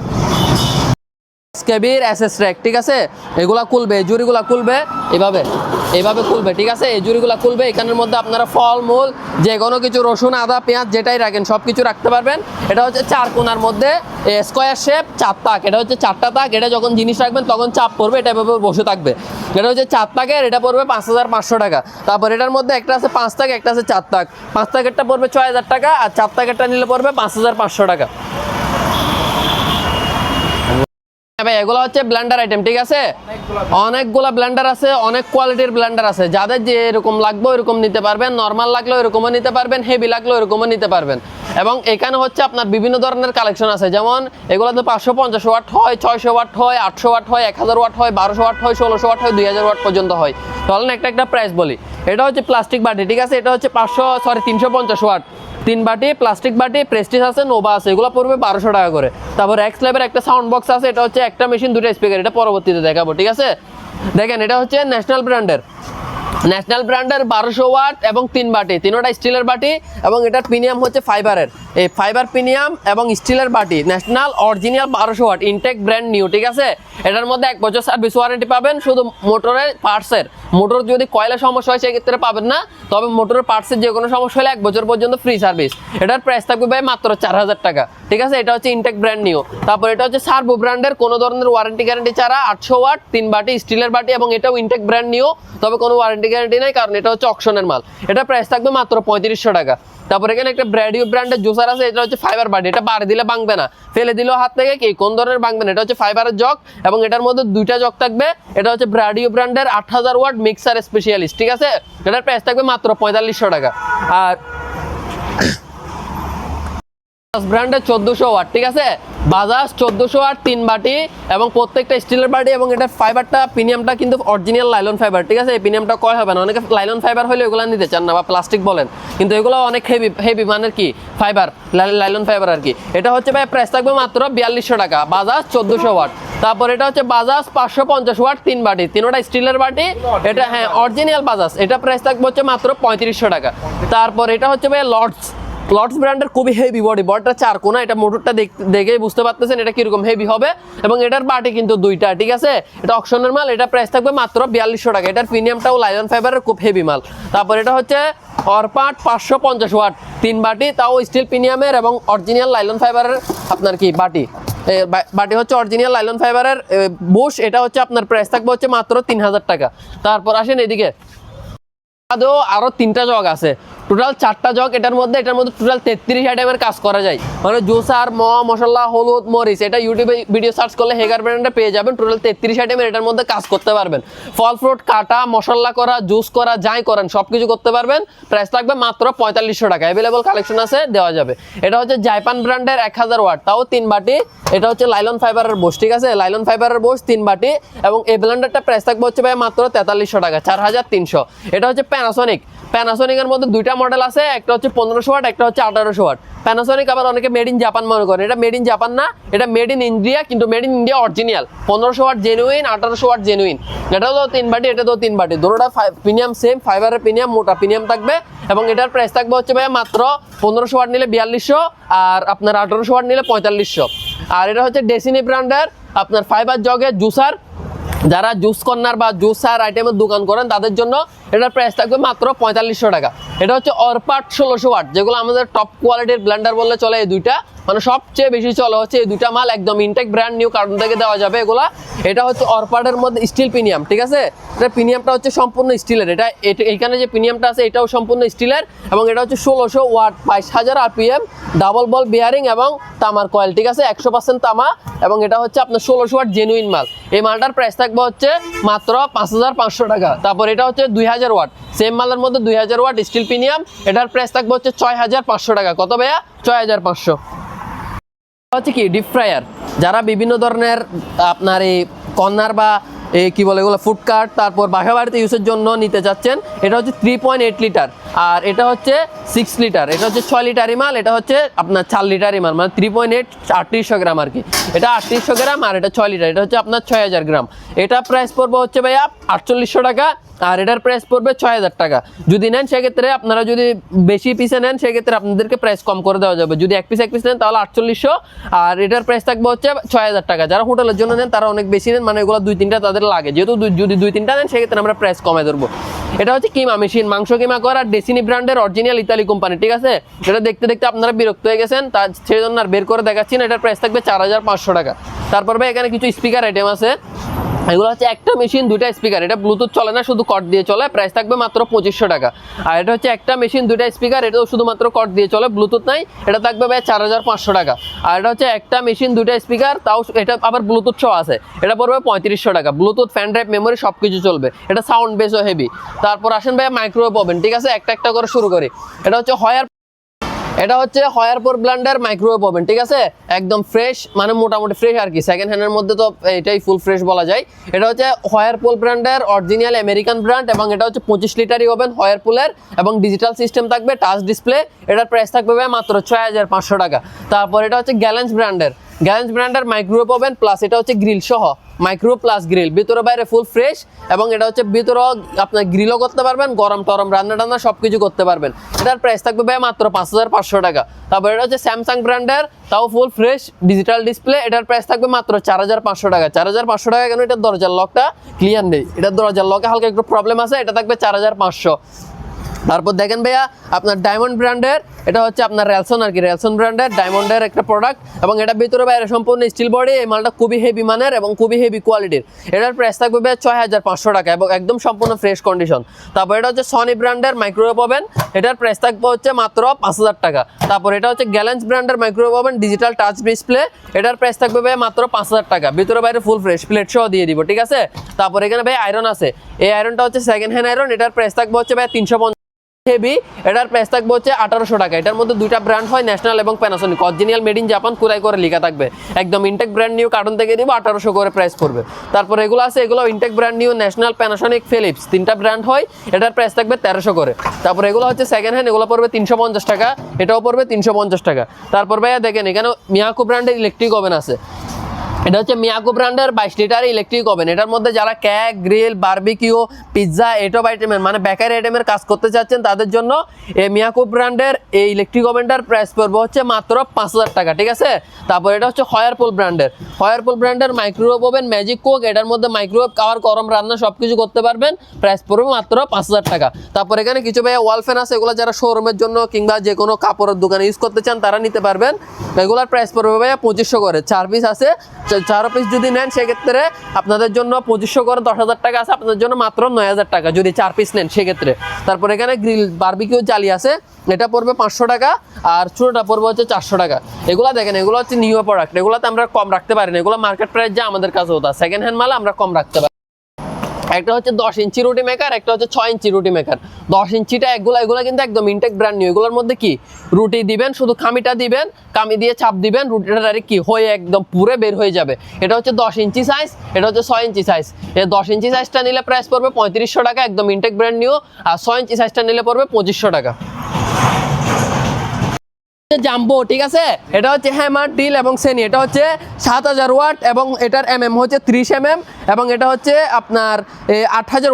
কেবির এসএস র্যাক, ঠিক আছে? এগুলা খুলবে, এই জুড়িগুলা খুলবে এইভাবে খুলবে, ঠিক আছে? এই জুড়িগুলা খুলবে। এখানের মধ্যে আপনারা ফল মূল যে কোনো কিছু, রসুন আদা পেঁয়াজ যেটাই রাখেন সব কিছু রাখতে পারবেন। এটা হচ্ছে 4 কোণার মধ্যে স্কোয়ার শেপ 4 তাক, এটা হচ্ছে 4টা তাক। এটা যখন জিনিস রাখবেন তখন চাপ পড়বে, এটা এভাবে বসে থাকবে। এটা হচ্ছে 4 তাকের, এটা পড়বে 5500 টাকা। তারপর এটার মধ্যে একটা আছে 5 তাক, একটা আছে 4 তাক। 5 তাকেরটা পড়বে 6000 টাকা আর 4 তাকেরটা নিলে পড়বে 5500 টাকা। ভাই এগুলো হচ্ছে ব্লেন্ডার আইটেম, ঠিক আছে? অনেকগুলা ব্লেন্ডার আছে, অনেক কোয়ালিটির ব্লেন্ডার আছে। যাদের যে এরকম লাগবে এরকম নিতে পারবেন, নর্মাল লাগলেও এরকমও নিতে পারবেন, হেভি লাগলেও এরকমও নিতে পারবেন। এবং এখানে হচ্ছে আপনার বিভিন্ন ধরনের কালেকশন আছে, যেমন এগুলোতে 550 ওয়াট হয়, 600 ওয়াট হয়, 800 ওয়াট হয়, 1000 ওয়াট হয়, 1200 ওয়াট হয়, 1600 ওয়াট হয়, 2000 ওয়াট পর্যন্ত হয়। তাহলে একটা প্রাইস বলি। এটা হচ্ছে প্লাস্টিক বাটি, ঠিক আছে? এটা হচ্ছে 350 ওয়াট 3 বাটি, প্লাস্টিক বাটি, প্রেস্টিজ আছে, নোভা আছে, এগুলো পড়বে 1200 টাকা করে। তারপর এক্স ল্যাবের একটা সাউন্ড বক্স আছে, এটা হচ্ছে একটা মেশিন 2টা স্পিকার, এটা পরবর্তীতে দেখাবো, ঠিক আছে? দেখেন এটা হচ্ছে ন্যাশনাল ব্র্যান্ডের 1200 ওয়াট এবং 3 বাটি, তিনটা স্টিলের বাটি এবং এটার প্রিমিয়াম হচ্ছে ফাইবারের, এই ফাইবার প্রিমিয়াম এবং স্টিলের বাটি National original 1200 watt intact brand new, ঠিক আছে? এটার মধ্যে 1 বছর সার্ভিস ওয়ারেন্টি পাবেন, শুধু মোটরের পার্টসের। মোটর যদি কয়লার সমস্যা হয় সেক্ষেত্রে পাবেন না, তবে মোটরের পার্টসের যে কোনো সমস্যা হলে 1 বছর পর্যন্ত ফ্রি সার্ভিস। এটার প্রাইস থাকবে ভাই মাত্র 4000 টাকা, ঠিক আছে? এটা হচ্ছে ইনটেক ব্র্যান্ড নিউ। তারপর এটা হচ্ছে সার্ভো ব্র্যান্ডের, কোনো ধরনের ওয়ারেন্টি গ্যারান্টি ছাড়া 800 ওয়াট 3 বাটি স্টিলের বাটি এবং এটাও ইনটেক ব্র্যান্ড নিউ, তবে কোনো ওয়ারেন্টি গ্যারান্টি নাই কারণ এটা হচ্ছে অকশনের মাল। এটা প্রাইস থাকবে মাত্র 3500 টাকা। তারপর এখানে একটা ব্র্যাডিও ব্র্যান্ডের জুসার আছে, এটা হচ্ছে ফাইবার বাটি, এটা বাড়ি দিলে ভাঙবে না, ফেলে দিলেও হাত থেকে কি কোন ধরনের ভাঙবে না। এটা হচ্ছে ফাইবারের জগ এবং এটার মধ্যে 2টা জগ থাকবে। এটা হচ্ছে ব্র্যাডিও ব্র্যান্ডের 8000 ওয়াট মিক্সার স্পেশালিস্ট, ঠিক আছে? এটার প্রাইস থাকবে মাত্র 4500 টাকা। আর ব্র্যান্ডের 1400 ওয়াট, ঠিক আছে? বাজাজ 1400 ওয়াট 3 বাটি এবং প্রত্যেকটা স্টিলের বাটি এবং এটার ফাইবারটা প্রিমিয়ামটা কিন্তু অরিজিনাল লাইলন ফাইবার, ঠিক আছে? এই প্রিমিয়ামটা কয় হবে না, অনেকে লাইলন ফাইবার হলে এগুলো নিতে চান না বা প্লাস্টিক বলেন, কিন্তু এগুলো অনেক হেভি মানের কি ফাইবার, লাইলন ফাইবার আর কি। এটা হচ্ছে ভাই প্রাইস থাকবে মাত্র 4200 টাকা, বাজাজ 1400 ওয়াট। তারপর এটা হচ্ছে বাজাজ 550 ওয়াট 3 বাটি, তিনটা স্টিলের বাটি, এটা হ্যাঁ অরিজিনাল বাজাজ, এটা প্রাইস থাকবে হচ্ছে মাত্র 3500 টাকা। তারপর এটা হচ্ছে ভাই লর্ডস ব্র্যান্ডের খুবই হেভি বডিটা 4 কোণা, এটা মোটরটা দেখেই বুঝতে পারতেছেন এটা কিরকম হেভি হবে এবং এটার বাটি কিন্তু 2টা, ঠিক আছে? এটা অকশনের মাল, এটা প্রাইস থাকবে মাত্র 4200 টাকা। এটার প্রিমিয়ামটাও লাইলন ফাইবারের খুব হেভি মাল। তারপর এটা হচ্ছে অরপাট 550 ওয়াট 3 বাটি, তাও স্টিল প্রিমিয়ামের এবং অরিজিনাল লাইলন ফাইবারের আপনার কি বাটি হচ্ছে অরিজিনাল লাইলন ফাইবারের বুশ, এটা হচ্ছে আপনার প্রাইস থাকবে হচ্ছে মাত্র 3000 টাকা। তারপর আসেন এদিকে আরো 3টা জগ আছে, টোটাল 4টা জগ এটার মধ্যে টোটাল 33 আইটেমের কাজ করা যায়, মানে জুসার, মশলা, হলুদ, মরিচ, এটা ইউটিউবে ভিডিও সার্চ করলে হেগার ব্র্যান্ডে পেয়ে যাবেন। টোটাল 33 আইটেমের এটার মধ্যে কাজ করতে পারবেন, ফল ফ্রুট কাটা, মশলা করা, জুস করা, যাই করেন সবকিছু করতে পারবেন। প্রাইস লাগবে মাত্র 4500 টাকা। অ্যাভেলেবল কালেকশন আছে, দেওয়া যাবে। এটা হচ্ছে জাইপান ব্র্যান্ডের 1000 ওয়াট, তাও 3 বাটি। এটা হচ্ছে লাইলন ফাইবারের বোস, ঠিক আছে, লাইলন ফাইবারের বোস 3 বাটি। এবং এই ব্লেন্ডারটা প্রাইস থাকবে হচ্ছে ভাই মাত্র 4300 টাকা, 4300। এটা হচ্ছে প্যানাসোনিকের মধ্যে দুইটা মডেল আছে, একটা হচ্ছে 1500 ওয়াট, একটা হচ্ছে 1800 ওয়াট। প্যানাসোনিক আবার অনেকে মেড ইন জাপান মনে করেন, এটা মেড ইন জাপান না, এটা মেড ইন ইন্ডিয়া, কিন্তু made in India original. 1500 watt genuine, 1800 watt genuine. এটাও তো 3 বাটি, এটা তো 3 বাটি, দুটোটা প্রিমিয়াম, সেম ফাইবারের প্রিমিয়াম, মোটা প্রিমিয়াম থাকবে। এবং এটার প্রাইস থাকবে হচ্ছে ভাই মাত্র 1500 ওয়াট নিলে 4200, আর আপনার 1800 ওয়াট নিলে 4500। আর এটা হচ্ছে ডেসিনি ব্র্যান্ডের আপনার ফাইবার জগে জুসার, যারা জুস কর্নার বা জুসার আইটেমের দোকান করেন তাদের জন্য এটার প্রাইস থাকবে মাত্র 4500 টাকা। এটা হচ্ছে অরপাট 1600 ওয়াট, যেগুলো আমাদের টপ কোয়ালিটির ব্লেন্ডার বললে চলে। এই দুইটা মানে সবচেয়ে বেশি চলে হচ্ছে এই দুইটা মাল, একদম ইনটেক ব্র্যান্ড নিউ কার্টুন থেকে দেওয়া যাবে এগুলা। এটা হচ্ছে অরপাটের মধ্যে স্টিল প্রিমিয়াম, ঠিক আছে, এটা প্রিমিয়ামটা হচ্ছে সম্পূর্ণ স্টিলের। এটা এইখানে যে প্রিমিয়ামটা আছে এটাও সম্পূর্ণ স্টিলের। এবং এটা হচ্ছে 1600 watt, 22000 RPM, double ball bearing এবং তামার কয়েল, ঠিক আছে, 100% তামা। এবং এটা হচ্ছে আপনার 1600 ওয়াট জেনুইন মাল। এই মালটার প্রাইস থাকবে হচ্ছে মাত্র 5500 টাকা। তারপর এটা হচ্ছে 2000 ওয়াট, সেম মালের মধ্যে 2000 ওয়াট স্টিল প্রিমিয়াম, এটার প্রাইস থাকবে হচ্ছে 6500 টাকা। কত ভাইয়া? 6500। হচ্ছে কি ডিপ ফ্রায়ার, যারা বিভিন্ন ধরনের আপনার এই কর্নার বা কি বলে এগুলো ফুড কার্ট, তারপর বাসা বাড়িতে ইউজের জন্য নিতে চাচ্ছেন, এটা হচ্ছে 3.8 লিটার, আর এটা হচ্ছে 6 লিটার। এটা হচ্ছে 6 লিটারই মাল, এটা হচ্ছে আপনার 4 লিটারই মাল, মানে 3.8 3800 গ্রাম আর কি। এটা 3800 গ্রাম, আর এটা 6 লিটার, এটা হচ্ছে আপনার 6000 গ্রাম। এটা প্রাইস পড়বে হচ্ছে ভাইয়া 4800 টাকা, আর এটার প্রাইস পড়বে 6000 টাকা। যদি নেন সেক্ষেত্রে আপনারা যদি বেশি পিসে নেন সেক্ষেত্রে আপনাদেরকে প্রাইস কম করে দেওয়া যাবে। যদি এক পিস নেন তাহলে 4800, আর এটার প্রাইস থাকবে হচ্ছে 6000 টাকা। যারা হোটেলের জন্য নেন তারা অনেক বেশি নেন, মানে এগুলো 2-3টা তাদের লাগে, যেহেতু যদি 2-3টা নেন সেক্ষেত্রে আমরা প্রাইস কমে ধরবো। এটা হচ্ছে কিমা মেশিন, মাংস কিমা করা, ডেসিনি ব্র্যান্ডের অরিজিনাল ইতালি কোম্পানি, ঠিক আছে। এটা দেখতে দেখতে আপনারা বিরক্ত হয়ে গেছেন, তার সেই জন্য আর বের করে দেখাচ্ছি না। এটার প্রাইস থাকবে 4500 টাকা। তারপর ভাই এখানে কিছু স্পিকার আইটেম আছে, এগুলো হচ্ছে একটা মেশিন 2টা স্পিকার, এটা ব্লুটুথ চলে না, শুধু কর্ড দিয়ে চলে, প্রাইস থাকবে মাত্র 2500 টাকা। আর এটা হচ্ছে একটা মেশিন 2টা স্পিকার, এটাও শুধুমাত্র কর্ড দিয়ে চলে, ব্লুটুথ নাই, এটা থাকবে ভাই 4500 টাকা। আর এটা হচ্ছে একটা মেশিন 2টা স্পিকার, তাও এটা আবার ব্লুটুথ সহ আছে, এটা পড়বে 3500 টাকা। ব্লুটুথ, ফ্যান ড্রাইভ, মেমোরি সবকিছু চলবে, এটা সাউন্ড বেসও হেভি। তারপর আসেন ভাই মাইক্রোওয়েভ ওভেন, ঠিক আছে, একটা করে শুরু করি। এটা হচ্ছে হয়ারপুর ব্লেন্ডার মাইক্রোওয়েভ ওভেন, ঠিক আছে, একদম ফ্রেশ, মানে মোটামুটি ফ্রেশ আর কি, সেকেন্ড হ্যান্ডের মধ্যে তো এটাই ফুল ফ্রেশ বলা যায়। এটা হচ্ছে হয়ারপুল ব্র্যান্ডের অরিজিনাল আমেরিকান ব্র্যান্ড, এবং এটা হচ্ছে 25 লিটারই ওভেন হয়ারপুলের, এবং ডিজিটাল সিস্টেম থাকবে, টাচ ডিসপ্লে। এটার প্রাইস থাকবে মাত্র 6500 টাকা। তারপর এটা হচ্ছে গ্যালেন্স ব্র্যান্ডের মাইক্রোওয়েভ ওভেন প্লাস, এটা হচ্ছে গ্রিল সহ, মাইক্রো প্লাস গ্রিল, ভিতরে বাইরে ফুল ফ্রেশ, এবং এটা হচ্ছে ভিতরে আপনার গ্রিলও করতে পারবেন, গরম টরম রান্না টান্না সবকিছু করতে পারবেন। এটার প্রাইস থাকবে ভাই মাত্র 5500 টাকা। তারপর এটা হচ্ছে স্যামসাং ব্র্যান্ডের, তাও ফুল ফ্রেশ ডিজিটাল ডিসপ্লে, এটার প্রাইস থাকবে মাত্র 4500 টাকা। 4500 টাকা কেন? এটার দরজার লকটা ক্লিয়ার নেই, এটার দরজার লকে হালকা একটু প্রবলেম আছে, এটা থাকবে 4500। তারপর দেখেন ভাইয়া আপনার ডায়মন্ড ব্র্যান্ডের, এটা হচ্ছে আপনার রেলসন আর কি, রেলসন ব্র্যান্ডের ডায়মন্ডের একটা প্রোডাক্ট, এবং এটা ভিতরে বাইরে সম্পূর্ণ স্টিল বডি। এই মালটা খুবই হেভি মানের এবং খুবই হেভি কোয়ালিটির। এটার প্রাইস থাকবে 6500 টাকা, এবং একদম সম্পূর্ণ ফ্রেশ কন্ডিশন। তারপর এটা হচ্ছে সনি ব্র্যান্ডের মাইক্রোওয়েভ ওভেন, এটার প্রাইস থাকবে হচ্ছে মাত্র 5000 টাকা। তারপর এটা হচ্ছে গ্যালেন্স ব্র্যান্ডের microwave oven digital touch display, এটার প্রাইস থাকবে মাত্র 5000 টাকা, ভিতরে বাইরে ফুল ফ্রেশ, প্লেট সহ দিয়ে দিব, ঠিক আছে। তারপর এখানে ভাই আয়রন আছে, এই আয়রনটা হচ্ছে সেকেন্ড হ্যান্ড আয়রন, এটার প্রাইস থাকবে হচ্ছে 350 হেভি, এটার প্রাইস থাকবে হচ্ছে 1800 টাকা। এটার মধ্যে দুইটা ব্র্যান্ড হয়, ন্যাশনাল এবং Panasonic, original made in Japan কুরাই করে লেখা থাকবে, একদম ইনটেক ব্র্যান্ড নিউ কার্টন থেকে দিব, 1800 করে প্রাইস পড়বে। তারপর এগুলো আছে, এগুলো intact brand new, National, Panasonic, Philips, 3টা ব্র্যান্ড হয়, এটার প্রাইস থাকবে 1300 করে। তারপর এগুলো হচ্ছে সেকেন্ড হ্যান্ড, এগুলো পড়বে 350 টাকা, এটাও পড়বে 350 টাকা। তারপর ভাইয়া দেখেন এখানে মিয়াকো ব্র্যান্ডের ইলেকট্রিক ওভেন আছে, এটা হচ্ছে মিয়াকো ব্র্যান্ডের 22 লিটার ইলেকট্রিক ওভেন। এটার মধ্যে যারা কেক, গ্রিল, বারবিকিউ, পিৎজা, এটব আইটেমের মানে বেকারি আইটেমের কাজ করতে চাচ্ছেন তাদের জন্য এই মিয়াকো ব্র্যান্ডের এই ইলেকট্রিক ওভেনটার প্রাইস পড়বে হচ্ছে মাত্র 5000 টাকা, ঠিক আছে। তারপর এটা হচ্ছে হয়ারপুল ব্র্যান্ডের মাইক্রোওয়েভ ওভেন ম্যাজিক কুক, এটার মধ্যে মাইক্রোওয়েভ খাওয়ার গরম রান্না সবকিছু করতে পারবেন, প্রাইস পড়বে মাত্র 5000 টাকা। তারপর এখানে কিছু ভাইয়া ওয়াল ফ্যান আছে, এগুলো যারা শোরুমের জন্য কিংবা যে কোনো কাপড়ের দোকানে ইউজ করতে চান তারা নিতে পারবেন। এগুলোর প্রাইস পড়বে ভাইয়া 2500 করে, 4 পিস আছে, 4 পিস যদি নেন সেক্ষেত্রে আপনাদের জন্য 2500 করে 10,000 টাকা আছে, আপনাদের জন্য মাত্র 9,000 টাকা যদি 4 পিস নেন সেক্ষেত্রে। তারপর এখানে গ্রিল বারবিকিউ জালি আছে, এটা পড়বে 500 টাকা, আর ছোটটা পড়বে হচ্ছে 400 টাকা। এগুলা দেখেন, এগুলো হচ্ছে নিউ প্রোডাক্ট, এগুলাতে আমরা কম রাখতে পারি না, এগুলো মার্কেট প্রাইস যা আমাদের কাছে হতো, সেকেন্ড হ্যান্ড মাল আমরা কম রাখতে পারি। একটা হচ্ছে 10 ইঞ্চি রুটি মেকার, একটা হচ্ছে 6 ইঞ্চি রুটি মেকার। 10 ইঞ্চিটা এগুলো কিন্তু একদম ইনটেক ব্র্যান্ড নিউ। এগুলোর মধ্যে কি রুটি দিবেন, শুধু খামিটা দিবেন, কামি দিয়ে চাপ দিবেন, রুটিটা ডাইরেক্ট কি হয়ে একদম পুরো বের হয়ে যাবে। এটা হচ্ছে 10 ইঞ্চি সাইজ, এটা হচ্ছে 6 ইঞ্চি সাইজ। এই 10 ইঞ্চি সাইজটা নিলে প্রাইস পড়বে 3500 টাকা, একদম ইনটেক ব্র্যান্ড নিউ। আর 6 ইঞ্চি সাইজটা নিলে পড়বে 2500 টাকা। জাম্বো, ঠিক আছে, এটা হচ্ছে হ্যামার, ডিল এবং সেনি। এটা হচ্ছে 7000 ওয়াট এবং এটার হচ্ছে 30 এবং এটা হচ্ছে আপনার 8000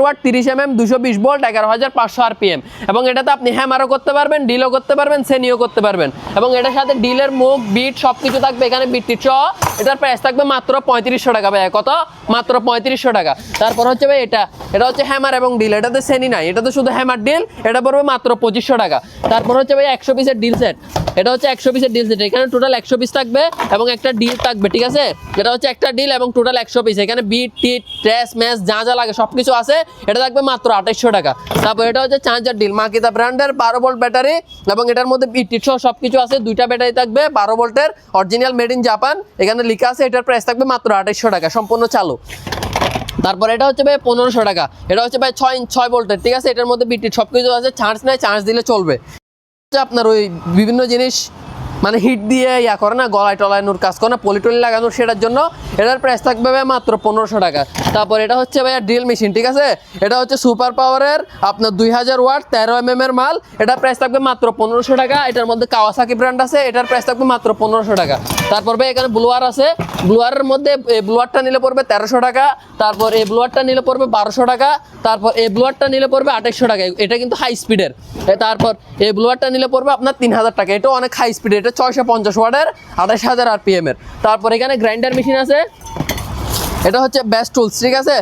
ওয়াট, 30 220 ভোল্ট, 11500 আরপিএম। এবং এটাতে আপনি হ্যামারও করতে পারবেন, ডিলও করতে পারবেন, সেনিও করতে পারবেন। এবং এটার সাথে ডিলের মুখ, বিট সব কিছু থাকবে, এখানে বিট টিট সহ। এটার প্রাইস থাকবে মাত্র 3500 টাকা ভাই। কত? মাত্র 3500 টাকা। তারপর হচ্ছে ভাই এটা হচ্ছে হ্যামার এবং ডিল, এটাতে সেনি নাই, এটাতে শুধু হ্যামার ডিল, এটা পড়বে মাত্র 2500 টাকা। তারপর হচ্ছে ভাই 100 পিসের ডিল সেট, এটা হচ্ছে 100 পিসের ডিল সেট। এখানে টোটাল 100 পিস থাকবে এবং একটা ডিল থাকবে, ঠিক আছে। এটা হচ্ছে একটা ডিল এবং টোটাল 100 পিস। এখানে বিট টিট ট্রেস ম্যাচ যা যা লাগে সবকিছু আছে। এটা থাকবে মাত্র 2800 টাকা। তারপর এটা হচ্ছে চার্জার ডিল, মাকিতা ব্র্যান্ডের 12 ভোল্ট ব্যাটারি এবং এটার মধ্যে বিট টিট সহ সবকিছু আছে। দুইটা ব্যাটারি থাকবে 12 ভোল্টের, অরিজিনাল মেড ইন জাপান, এখানে লেখা আছে। এটার প্রাইস থাকবে মাত্র 2800 টাকা, সম্পূর্ণ চালু। তারপর এটা হচ্ছে ভাই 1500 টাকা। এটা হচ্ছে ভাই 6 ভোল্টের, ঠিক আছে। এটার মধ্যে বিট টিট সবকিছু আছে, চার্জ নেই, চার্জ দিলে চলবে। আপনার ওই বিভিন্ন জিনিস মানে হিট দিয়ে ইয়া করে না, গলায় টলানোর কাজ করে না, পলিটলি লাগানোর, সেটার জন্য এটার প্রাইস থাকবে ভাই মাত্র 1500 টাকা। তারপর এটা হচ্ছে ভাইয়া ড্রিল মেশিন, ঠিক আছে। এটা হচ্ছে সুপার পাওয়ারের আপনার 2000 ওয়াট 13 এর মাল। এটার প্রাইস থাকবে মাত্র 1500 টাকা। এটার মধ্যে কাওয়াসাকি ব্র্যান্ড আছে, এটার প্রাইস থাকবে মাত্র 1500 টাকা। তারপর ভাই এখানে ব্লুয়ার আছে, ব্লুয়ারের মধ্যে এই ব্লুয়ারটা নিলে পড়বে 1300 টাকা। তারপর এই ব্লুয়ারটা নিলে পড়বে 1200 টাকা। তারপর এই ব্লুয়ারটা নিলে পড়বে 2800 টাকা, এটা কিন্তু হাই স্পিডের। তারপর এই ব্লুয়ারটা নিলে পড়বে আপনার 3000 টাকা, এটাও অনেক হাই স্পিড, এটা 650 ওয়াটের 28000 আরপিএম এর। তারপর এখানে গ্রাইন্ডার মেশিন আছে, এটা হচ্ছে বেস্ট টুলস, ঠিক আছে।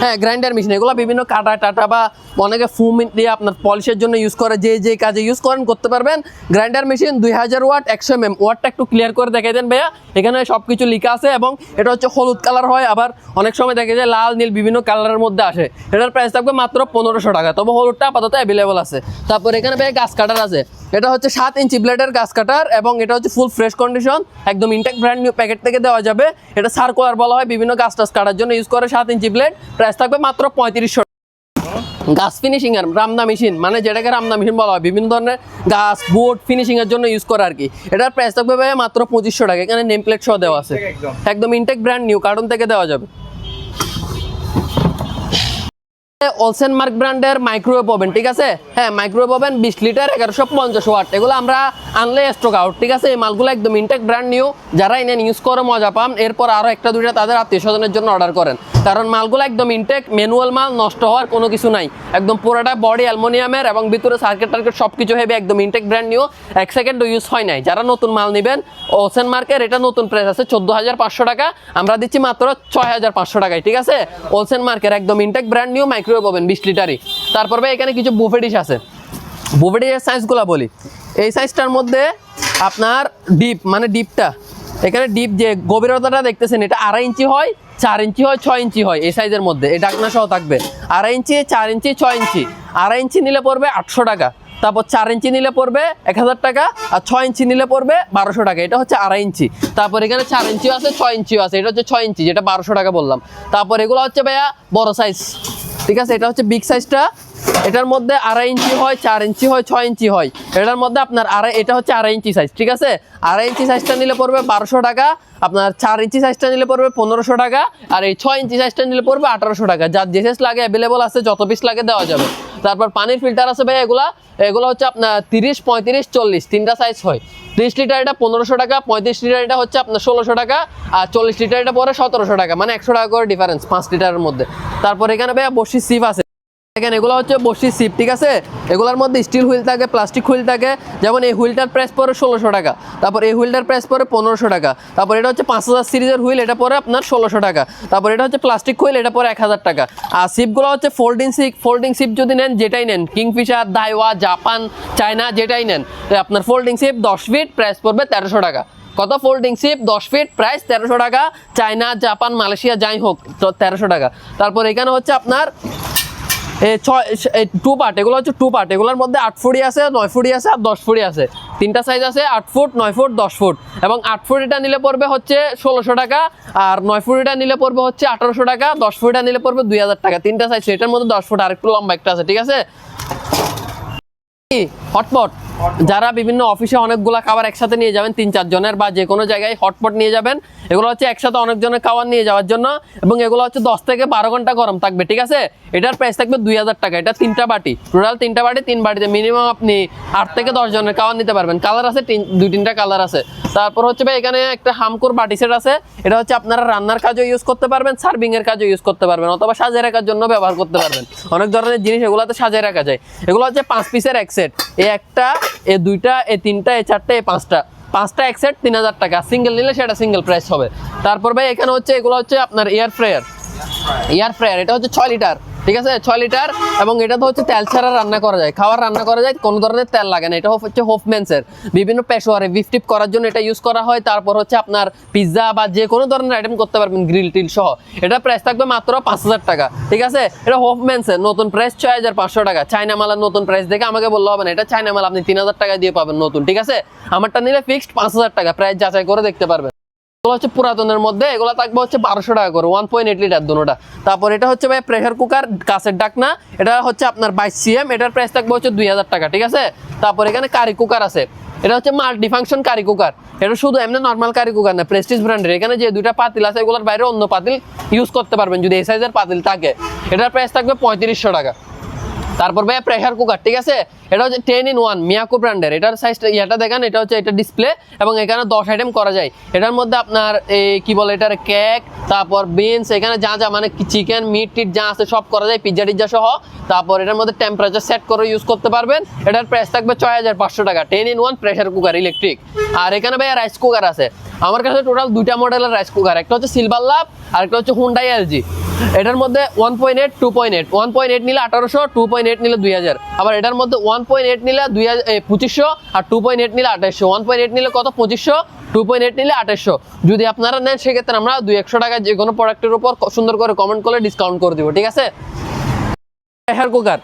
হ্যাঁ, গ্রাইন্ডার মেশিন, এগুলো বিভিন্ন কাটা টাটা বা অনেকে ফুম দিয়ে আপনার পলিশের জন্য ইউজ করে, যে কাজে ইউজ করেন করতে পারবেন। গ্রাইন্ডার মেশিন 2000 ওয়াট 100 ওয়াটটা একটু ক্লিয়ার করে দেখে দেন ভাইয়া, এখানে সব কিছু লেখা আছে। এবং এটা হচ্ছে হলুদ কালার হয়, আবার অনেক সময় দেখে যায় লাল নীল বিভিন্ন কালারের মধ্যে আসে। এটার প্রাইস থাকবে মাত্র 1500 টাকা, তবে হলুদটা আপাতত অ্যাভেলেবল আছে। তারপর এখানে ভাইয়া গাছ কাটার আছে, এটা হচ্ছে 7 ইঞ্চি ব্লেডের গাছ কাটার এবং এটা হচ্ছে ফুল ফ্রেশ কন্ডিশন, একদম ইনটেক ব্র্যান্ড নিউ প্যাকেট থেকে দেওয়া যাবে। এটা সার্কুলার বলা হয়, বিভিন্ন গাছ টাছ কাটার জন্য ইউজ করে। 7 ইঞ্চি ব্লেড, প্রাইস থাকবে মাত্র 3500। গাছ ফিনিশিং এর রামদা মেশিন, মানে যেটাকে রামদা মেশিন বলা হয়, বিভিন্ন ধরনের গাছ বোর্ড ফিনিশিং এর জন্য ইউজ করে আর কি। এটার প্রাইস থাকবে ভাই মাত্র 2500 টাকা। এখানে নেম প্লেট সহ দেওয়া আছে, একদম ইনটেক ব্র্যান্ড নিউ, কার্টন থেকে দেওয়া যাবে। অলসেন মার্ক ব্র্যান্ডের মাইক্রোওয়েভ ওভেন, ঠিক আছে। হ্যাঁ, মাইক্রোওয়েভ ওভেন 20 লিটার 1150 ওয়াট, এগুলো আমরা আনলে স্টক আউট, ঠিক আছে। এই মালগুলো একদম ইনটেক ব্র্যান্ড নিউ, যারা নেন ইউজ করে মজা পান। এরপর আরও একটা দুইটা তাদের আত্মীয় স্বজনের জন্য অর্ডার করেন, কারণ মালগুলো একদম ইনটেক, ম্যানুয়াল মাল, নষ্ট হওয়ার কোনো কিছু নাই। একদম পুরোটা বডি অ্যালুমিনিয়ামের এবং ভিতরে সার্কিট টার্কিট সব কিছু হেভি, একদম ইনটেক ব্র্যান্ড নিউ, 1 সেকেন্ডও ইউজ হয় নাই। যারা নতুন মাল নেবেন, অলসেন মার্কের এটা নতুন প্রাইস আছে 14500 টাকা, আমরা দিচ্ছি মাত্র 6500 টাকায়, ঠিক আছে। অলসেন মার্কের একদম intact brand new microwave oven 20 লিটারই। তারপর ভাই এখানে কিছু বুফে ডিশ আছে, বুফে ডিশের সাইজগুলো বলি। এই সাইজটার মধ্যে আপনার ডিপ, মানে ডিপটা এখানে ডিপ যে গভীরতাটা দেখতেছেন, এটা 2.5 ইঞ্চি হয়, 4 ইঞ্চি হয়, 6 ইঞ্চি হয়। এই সাইজের মধ্যে এই ডাকনা সহ থাকবে। 2.5 ইঞ্চি, 4 ইঞ্চি, 6 ইঞ্চি। 2.5 ইঞ্চি নিলে পড়বে 800 টাকা, তারপর 4 ইঞ্চি নিলে পড়বে 1000 টাকা, আর 6 ইঞ্চি নিলে পড়বে 1200 টাকা। এটা হচ্ছে 2.5 ইঞ্চি। তারপর এখানে 4 ইঞ্চিও আছে, 6 ইঞ্চিও আছে। এটা হচ্ছে 6 ইঞ্চি, যেটা 1200 টাকা বললাম। তারপর এগুলো হচ্ছে ভাইয়া বড় সাইজ, ঠিক আছে। এটা হচ্ছে বিগ সাইজটা, এটার মধ্যে 2.5 ইঞ্চি হয়, 4 ইঞ্চি হয়, 6 ইঞ্চি হয়। এটার মধ্যে আপনার এটা হচ্ছে 2.5 ইঞ্চি সাইজ, ঠিক আছে। 2.5 ইঞ্চি সাইজটা নিলে পড়বে 1200 টাকা, আপনার 4 ইঞ্চি সাইজটা নিলে পড়বে 1500 টাকা, আর এই 6 ইঞ্চি সাইজটা নিলে পড়বে 1800 টাকা। যার যে সাইজ লাগে অ্যাভেলেবল আছে, যত পিস লাগে দেওয়া যাবে। তারপর পানির ফিল্টার আছে ভাই, এগুলো হচ্ছে আপনার 30, 35, 40 তিনটা সাইজ হয়। 30 লিটার এটা 1500 টাকা, 35 লিটার এটা হচ্ছে আপনার 1600 টাকা, আর 40 লিটার এটা পরে 1700 টাকা, মানে 100 টাকা করে ডিফারেন্স 5 লিটারের মধ্যে। তারপর এখানে ভাইয়া বসির সিপ আছে, দেখেন এগুলো হচ্ছে বসির সিপ, ঠিক আছে। এগুলোর মধ্যে স্টিল হুইল থাকে, প্লাস্টিক হুইল থাকে। যেমন এই হুইলটার প্রাইস পড়ে 1600 টাকা, তারপর এই হুইলটার প্রাইস পড়ে 1500 টাকা। তারপর এটা হচ্ছে 5000 সিরিজের হুইল, এটা পড়ে আপনার 1600 টাকা। তারপর এটা হচ্ছে প্লাস্টিক হুইল, এটা পড়ে 1000 টাকা। আর সিপগুলো হচ্ছে ফোল্ডিং সিপ যদি নেন, যেটাই নেন, কিংফিশার, দাইওয়া, জাপান, চায়না, যেটাই নেন আপনার ফোল্ডিং সিপ 10 ফিট, প্রাইস পড়বে 1300 টাকা। কত ফোল্ডিং সিপ 10 ফিট, প্রাইস 1300 টাকা। চায়না, জাপান, মালয়েশিয়া যাই হোক 1300 টাকা। তারপর এখানে হচ্ছে আপনার টু পার্ট, এগুলো হচ্ছে টু পার্ট। এগুলোর মধ্যে 8 ফুটি আছে, 9 ফুটি আছে আর 10 ফুটি আছে। তিনটা সাইজ আছে, 8 ফুট, 9 ফুট, 10 ফুট। এবং 8 ফুটিটা নিলে পড়বে হচ্ছে 1600 টাকা, আর 9 ফুটিটা নিলে পড়বে হচ্ছে 1800 টাকা, 10 ফুটিটা নিলে পড়বে 2000 টাকা। তিনটা সাইজ, এটার মধ্যে 10 ফুট আর একটু লম্বা একটা আছে, ঠিক আছে। হটপট, যারা বিভিন্ন অফিসে অনেকগুলা খাবার একসাথে নিয়ে যাবেন, 3-4 জনের, বা যে কোনো জায়গায় হটপট নিয়ে যাবেন, এগুলো হচ্ছে একসাথে অনেকজনের খাবার নিয়ে যাওয়ার জন্য। এবং এগুলো হচ্ছে 10 থেকে 12 ঘন্টা গরম থাকবে, ঠিক আছে। এটার প্রাইস থাকবে 2000 টাকা। এটা 3টা বাটি, টোটাল 3টা বাটি, 3 বাটিতে মিনিমাম আপনি 8 থেকে 10 জনের খাবার নিতে পারবেন। কালার আছে 2-3টা কালার আছে। তারপর হচ্ছে ভাই এখানে একটা হামকুর বাটি সেট আছে। এটা হচ্ছে আপনারা রান্নার কাজও ইউজ করতে পারবেন, সার্ভিং এর কাজও ইউজ করতে পারবেন, অথবা সাজিয়ে রাখার জন্য ব্যবহার করতে পারবেন। অনেক ধরনের জিনিস এগুলোতে সাজিয়ে রাখা যায়। এগুলো হচ্ছে 5 পিসের এক সেট, এই একটা, এই 2টা, এই 3টা, এই 4টা, এই 5টা এক সেট 3000 টাকা। সিঙ্গেল নিলে সেটা সিঙ্গেল প্রাইস হবে। তারপর ভাই এখানে হচ্ছে এগুলো হচ্ছে আপনার এয়ার ফ্রায়ার। এটা হচ্ছে 6 লিটার, ঠিক আছে, 6 লিটার। এবং এটা তো হচ্ছে তেল ছাড়া রান্না করা যায়, খাবার রান্না করা যায়, কোনো ধরনের তেল লাগে না। এটা হচ্ছে হোফম্যানসের, বিভিন্ন পেশোয়ারে বিফ টিপ করার জন্য এটা ইউজ করা হয়। তারপর হচ্ছে আপনার পিৎজা বা যে কোনো ধরনের আইটেম করতে পারবেন, গ্রিল টিল সহ। এটা প্রাইস থাকবে মাত্র 5000 টাকা, ঠিক আছে। এটা হোফম্যানসের নতুন প্রাইস 6500 টাকা। চায়না মালের নতুন প্রাইস দেখে আমাকে বললে হবে না, এটা চায়না মাল, আপনি 3000 টাকা দিয়ে পাবেন নতুন, ঠিক আছে। আমারটা নিলে ফিক্সড 5000 টাকা, প্রাইস যাচাই করে দেখতে পারবেন। এগুলো হচ্ছে পুরাতনের মধ্যে, এগুলো থাকবে হচ্ছে 1200 টাকা করে, 1.8 লিটার দুটোটা। তারপর এটা হচ্ছে ভাই প্রেসার কুকার, কাঁচের ডাকনা। এটা হচ্ছে আপনার 22 cm, এটার প্রাইস থাকবে হচ্ছে 2000 টাকা, ঠিক আছে। তারপর এখানে কারি কুকার আছে। এটা হচ্ছে মাল্টি ফাংশন কারি কুকার। এটা শুধু এমনি নর্মাল কারি কুকার না, প্রেস্টিজ ব্র্যান্ডের। এখানে যে 2টা পাতিল আছে, এগুলোর বাইরে অন্য পাতিল ইউজ করতে পারবেন যদি এই সাইজের পাতিল থাকে। এটার প্রাইস থাকবে 3500 টাকা। তারপর ভাই প্রেসার কুকার, ঠিক আছে। এটা হচ্ছে 10-in-1 মিয়াকো ব্র্যান্ডের। এটার সাইজটা ইয়াটা দেখেন, এটা হচ্ছে এটা ডিসপ্লে, এবং এখানে 10 আইটেম করা যায়। এটার মধ্যে আপনার এই কি বলে এটার কেক, তারপর বিনস, এখানে যা যা মানে চিকেন, মিট টিট যা আছে সব করা যায়, পিজ্জা টিজ্জা সহ। তারপর এটার মধ্যে টেম্পারেচার সেট করে ইউজ করতে পারবেন। এটার প্রাইস থাকবে 6500 টাকা, 10-in-1 প্রেসার কুকার ইলেকট্রিক। আর এখানে ভাই রাইস কুকার আছে আমার কাছে, টোটাল 2টা মডেলের রাইস কুকার। একটা হচ্ছে সিলভার লাভ, আর একটা হচ্ছে হুন্ডাই এলজি। এটার মধ্যে 1.8, 2.8, 1.8 নিলে 1800, 2.8 নিলে 2000। আবার এটার মধ্যে 1.8 নিলে 2500, আর 2.8 নিলে 2800। 1.8 নিলে কত? 2500, 2.8 নিলে 2800। যদি আপনারা নেন সেক্ষেত্রে আমরা 200 টাকা যে কোনো প্রোডাক্টের উপর সুন্দর করে কমেন্ট করলে ডিসকাউন্ট করে দিব, ঠিক আছে। প্রেসার কুকার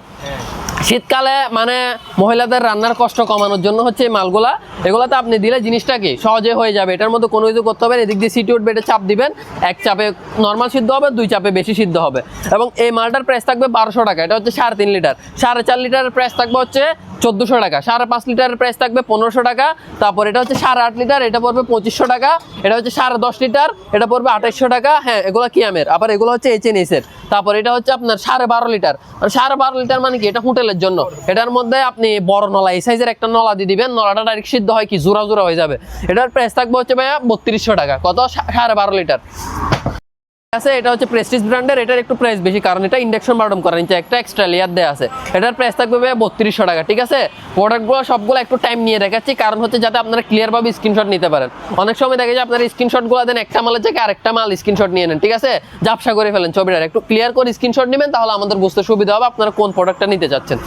শীতকালে মানে মহিলাদের রান্নার কষ্ট কমানোর জন্য হচ্ছে এই মালগুলা। এগুলাতে আপনি দিলে জিনিসটা কি সহজে হয়ে যাবে। এটার মধ্যে কোনো কিছু করতে হবে, এদিক দিয়ে সিটি উঠবে, এটা চাপ দিবেন, এক চাপে নর্মাল সিদ্ধ হবে, 2 চাপে বেশি সিদ্ধ হবে। এবং এই মালটার প্রাইস থাকবে 1200 টাকা। এটা হচ্ছে 3.5 লিটার। 4.5 লিটারের প্রাইস থাকবে হচ্ছে 1400 টাকা। 5.5 লিটারের প্রাইস থাকবে 1500 টাকা। তারপর এটা হচ্ছে 8.5 লিটার, এটা পড়বে 2500 টাকা। এটা হচ্ছে 10.5 লিটার, এটা পড়বে 2800 টাকা। হ্যাঁ, এগুলো কিয়ামের। আবার এগুলো হচ্ছে এইচএনএস-এর। তারপর এটা হচ্ছে আপনার 12.5 লিটার। 12.5 লিটার মানে কি? এটা হোটেলের জন্য। এটার মধ্যে আপনি বড় নলা, এই সাইজের একটা নলা দিয়ে দিবেন, নলাটা ডাইরেক্ট সিদ্ধ হয় কি জোড়া জোড়া হয়ে যাবে। এটার প্রাইস থাকবে হচ্ছে ভাইয়া 3200 টাকা। কত? 12.5 লিটার আছে। এটা হচ্ছে প্রেস্টিজ ব্র্যান্ডের। এটার একটু প্রাইস বেশি, কারণ এটা ইন্ডাকশন বাটন করা, নিচে একটা এক্সট্রা লেয়ার দেওয়া আছে। এটার প্রাইস থাকবে ভাইয়া 3200 টাকা, ঠিক আছে। প্রোডাক্টগুলো সবগুলো একটু টাইম নিয়ে দেখাচ্ছি, কারণ হচ্ছে যাতে আপনারা ক্লিয়ারভাবে স্ক্রিনশট নিতে পারেন। অনেক সময় দেখে যে আপনারা স্ক্রিনশটগুলো দেন, একটা মালের জায়গায় আরেকটা মাল স্ক্রিনশট নিয়ে নেন, ঠিক আছে। ঝাপসা করে ফেলেন ছবিটা। একটু ক্লিয়ার করে স্ক্রিনশট নেবেন, তাহলে আমাদের বুঝতে সুবিধা হবে আপনারা কোন প্রোডাক্টটা নিতে চাচ্ছেন।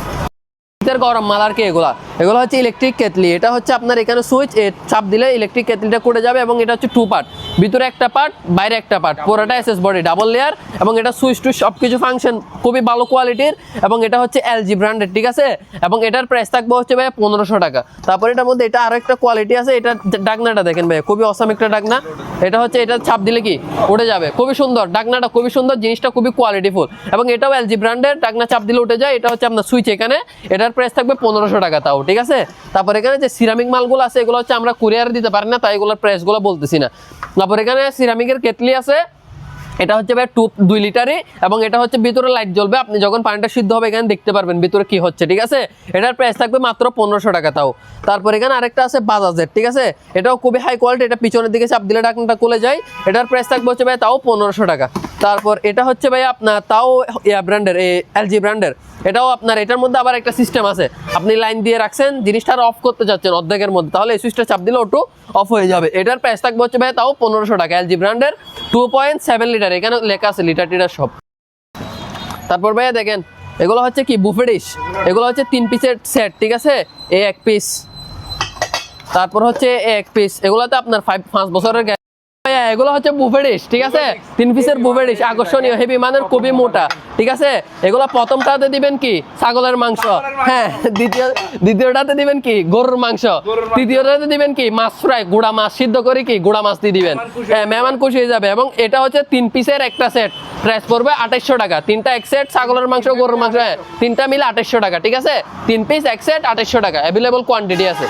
গরম মাল আর কি এগুলো হচ্ছে ইলেকট্রিক কেটলি। এটা হচ্ছে আপনার এখানে সুইচ, চাপ দিলে ইলেকট্রিক কেটলিটা করে যাবে। এবং এটা হচ্ছে 2 পার্ট, ভিতরে একটা পার্ট, বাইরে একটা পার্ট, পুরোটা এসএস বডি ডাবল লেয়ার। এবং এটা সুইচ টু সব কিছু ফাংশন খুবই ভালো কোয়ালিটির। এবং এটা হচ্ছে এলজি ব্র্যান্ডের, ঠিক আছে। এবং এটার প্রাইস থাকবে হচ্ছে ভাই 1500 টাকা। তারপর এটার মধ্যে এটা আরো একটা কোয়ালিটি আছে। এটা ডাকনাটা দেখেন ভাই, খুবই অসাম একটা ডাকনা। এটা হচ্ছে এটা চাপ দিলে কি উঠে যাবে, খুবই সুন্দর ডাকনাটা, খুবই সুন্দর জিনিসটা, খুবই কোয়ালিটিফুল। এবং এটাও এলজি ব্র্যান্ডের, ডাকনা চাপ দিলে উঠে যায়। এটা হচ্ছে আপনার সুইচ এখানে। এটার প্রাইস থাকবে 1500 টাকা, তাও ঠিক আছে। তারপর এখানে যে সিরামিক মালগুলো আছে, এগুলো হচ্ছে আমরা কুরিয়ার দিতে পারি না, তাই এগুলোর প্রাইসগুলো বলতেছি না। তারপর এখানে সিরামিকের কেটলি আছে। এটা হচ্ছে ভাই 2 লিটারই। এবং এটা হচ্ছে ভিতরে লাইট জ্বলবে, আপনি যখন পানিটা সিদ্ধ হবে এখানে দেখতে পারবেন ভিতরে কি হচ্ছে, ঠিক আছে। এটার প্রাইস থাকবে মাত্র 1500 টাকা, তাও। তারপর এখানে আরেকটা আছে বাজাজের, ঠিক আছে। এটাও খুবই হাই কোয়ালিটি। এটা পিছনের দিকে চাপ দিলে ঢাকনাটা খুলে যায়। এটার প্রাইস থাকবে হচ্ছে ভাই তাও 1500 টাকা। তারপর এটা হচ্ছে ভাই আপনার তাও ব্র্যান্ডের, এলজি ব্র্যান্ডের। এটাও আপনার, এটার মধ্যে আবার একটা সিস্টেম আছে, আপনি লাইন দিয়ে রাখছেন, জিনিসটা অফ করতে চাচ্ছেন অর্ধেকের মধ্যে, তাহলে এই সুইচটা চাপ দিলে ওটু অফ হয়ে যাবে। এটার প্রাইস থাকবে হচ্ছে ভাই তাও 1500 টাকা, এলজি ব্র্যান্ডের, 2.7 লিটার। এখানে লেখা আছে লিটার টিটার সব। তারপর ভাইয়া দেখেন এগুলো হচ্ছে কি বুফে ডিশ। এগুলো হচ্ছে 3 পিসের সেট, ঠিক আছে। এই 1 পিস, তারপর হচ্ছে এক পিস, এগুলোতে আপনার 5 বছরের গ্যারান্টি। এগুলো হচ্ছে বুফে ডিশ, ঠিক আছে, 3 পিসের বুফে ডিশ, আকর্ষণীয় হেভি মানের, খুবই মোটা, ঠিক আছে। এগুলো প্রথমটাতে দিবেন কি ছাগলের মাংস, হ্যাঁ, দ্বিতীয়টাতে দিবেন কি গরুর মাংস, তৃতীয়টাতে দিবেন কি মাছ ফ্রাই, গুড়া মাছ সিদ্ধ করে কি গুড়া মাছ দিয়ে দিবেন, হ্যাঁ, মেহমান খুশি হয়ে যাবে। এবং এটা হচ্ছে 3 পিসের একটা সেট, প্রাইস পড়বে 2800 টাকা। 3টা এক সেট, ছাগলের মাংস গরুর মাংস, হ্যাঁ, 3টা মিলে 2800 টাকা, ঠিক আছে। 3 পিস এক সেট 2800 টাকা, অ্যাভেলেবল কোয়ান্টিটি আছে।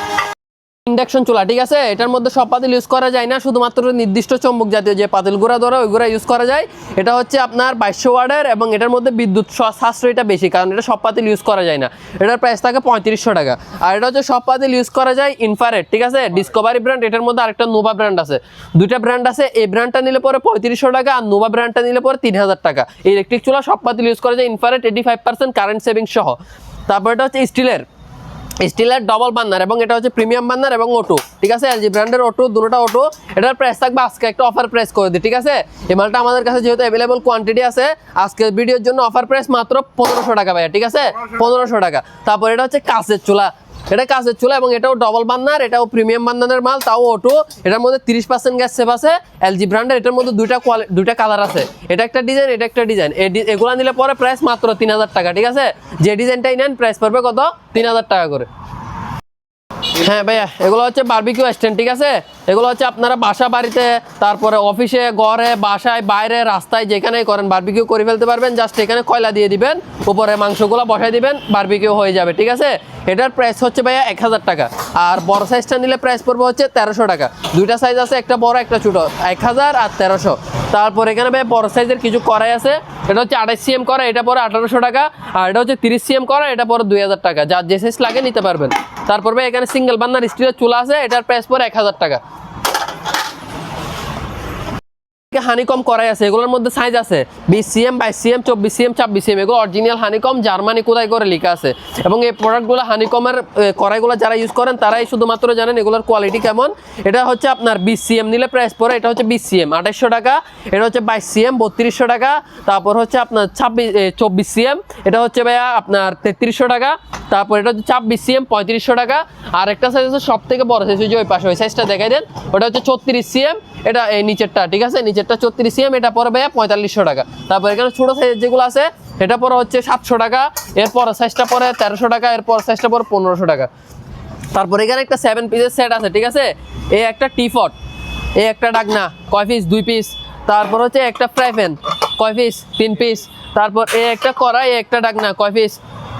ইন্ডাকশন চুলা, ঠিক আছে, এটার মধ্যে সব পাতিল ইউজ করা যায় না, শুধুমাত্র নির্দিষ্ট চম্বক জাতীয় যে পাতিল গুঁড়া ধরে ওইগুলো ইউজ করা যায়। এটা হচ্ছে আপনার 2200 ওয়াটের এবং এটার মধ্যে বিদ্যুৎ সাশ্রয়টা বেশি, কারণ এটা সব পাতিল ইউজ করা যায় না। এটার প্রাইস থাকে 3500 টাকা। আর এটা হচ্ছে সব পাতিল ইউজ করা যায় ইনফ্রারেড, ঠিক আছে, ডিসকভারি ব্র্যান্ড, এটার মধ্যে আরেকটা নোভা ব্র্যান্ড আছে, দুইটা ব্র্যান্ড আছে। এই ব্র্যান্ডটা নিলে পরে 3500 টাকা আর নোভা ব্র্যান্ডটা নিলে পরে 3000 টাকা। এই ইলেকট্রিক চুলা সব পাতিল ইউজ করা যায় ইনফ্রারেড, 85% কারেন্ট সেভিং সহ। তারপর এটা হচ্ছে স্টিলের ডবল বার্নার এবং এটা হচ্ছে প্রিমিয়াম বার্নার এবং অটো, ঠিক আছে, এলজি ব্র্যান্ডের অটো, দুটোটা অটো। এটার প্রাইস থাকবে আজকে একটা অফার প্রাইস করে দিই, ঠিক আছে। এই মালটা আমাদের কাছে যেহেতু অ্যাভেলেবল কোয়ান্টিটি আছে, আজকের ভিডিওর জন্য অফার প্রাইস মাত্র 1500 টাকা ভাইয়া, ঠিক আছে, 1500 টাকা। তারপর এটা হচ্ছে কাঁচের চুলা, এটা কাঁচের চুলা এবং এটাও ডবল বার্নার, এটাও প্রিমিয়াম বার্নারের মাল, তাও অটো। এটার মধ্যে 30% গ্যাস সেভ আছে, এলজি ব্র্যান্ডের। এটার মধ্যে দুইটা কালার আছে, এটা একটা ডিজাইন, এটা একটা ডিজাইন। এগুলা নিলে পরে প্রাইস মাত্র 3000 টাকা, ঠিক আছে। যে ডিজাইনটাই নেন প্রাইস পড়বে কত, 3000 টাকা করে। হ্যাঁ ভাইয়া, এগুলো হচ্ছে বারবিকিউ স্ট্যান্ড, ঠিক আছে। এগুলো হচ্ছে আপনারা বাসা বাড়িতে, তারপরে অফিসে, ঘরে, বাসায়, বাইরে, রাস্তায় যেখানেই করেন বারবিকিউ করে ফেলতে পারবেন। জাস্ট এখানে কয়লা দিয়ে দিবেন, উপরে মাংসগুলো বসাই দিবেন, বারবিকিউ হয়ে যাবে, ঠিক আছে। এটার প্রাইস হচ্ছে ভাইয়া 1000 টাকা। আর বড় সাইজটা নিলে প্রাইস পড়বে হচ্ছে 1300 টাকা। দুইটা সাইজ আছে, একটা বড় একটা ছোট, 1000 আর 1300। তারপর এখানে ভাই বড় সাইজের কিছু কড়াই আছে, এটা হচ্ছে 28 সিএম করা, এটা পরে 1800 টাকা। আর এটা হচ্ছে 30 সিএম করা, এটা পরে 2000 টাকা। যার যে সাইজ লাগে নিতে পারবেন। তারপর ভাই এখানে সিঙ্গেল বার্নার স্টিলের চুলা আছে, এটার প্রাইস পরে 1000 টাকা। হানিকম করাই আছে, এগুলোর মধ্যে সাইজ আছে 20 সিএম, 22 সিএম, 24 সিএম, 26 সিএম। এগুলো অরিজিনাল হানিকম, জার্মানি কোথায় করে লেখা আছে। এবং এই প্রোডাক্টগুলো হানিকমের কড়াইগুলো যারা ইউজ করেন তারাই শুধুমাত্র জানেন এগুলোর কোয়ালিটি কেমন। এটা হচ্ছে আপনার 20 সিএম নিলে প্রাইস পড়ে, এটা হচ্ছে 20 সিএম 2800 টাকা। এটা হচ্ছে 22 সিএম 3200 টাকা। তারপর হচ্ছে আপনার 24 সিএম, এটা হচ্ছে ভাইয়া আপনার 3300 টাকা। তারপর এটা হচ্ছে 26 সিএম 3500 টাকা। আর একটা সাইজ আছে সব থেকে বড় সাইজ, ওই পাশে ওই সাইজটা দেখাই দেন, ওটা হচ্ছে 34 সিএম, এটা এই নিচেরটা, ঠিক আছে, নিচেরটা 34 সিএম, এটা পরে ভাইয়া 4500 টাকা। তারপর এখানে ছোট সাইজ যেগুলো আছে এটা পরে হচ্ছে 700 টাকা, এরপর সাইজটা পরে 1300 টাকা, এরপর সাইজটা পরে 1500 টাকা। তারপর এখানে একটা 7 পিসের সেট আছে, ঠিক আছে। এই একটা টিপট, এই একটা ডাকনা, কয় পিস, 2 পিস। তারপর হচ্ছে একটা ফ্রাই প্যান, কয় পিস, 3 পিস। তারপর এই একটা কড়াই, একটা ডাকনা, কয় পিস,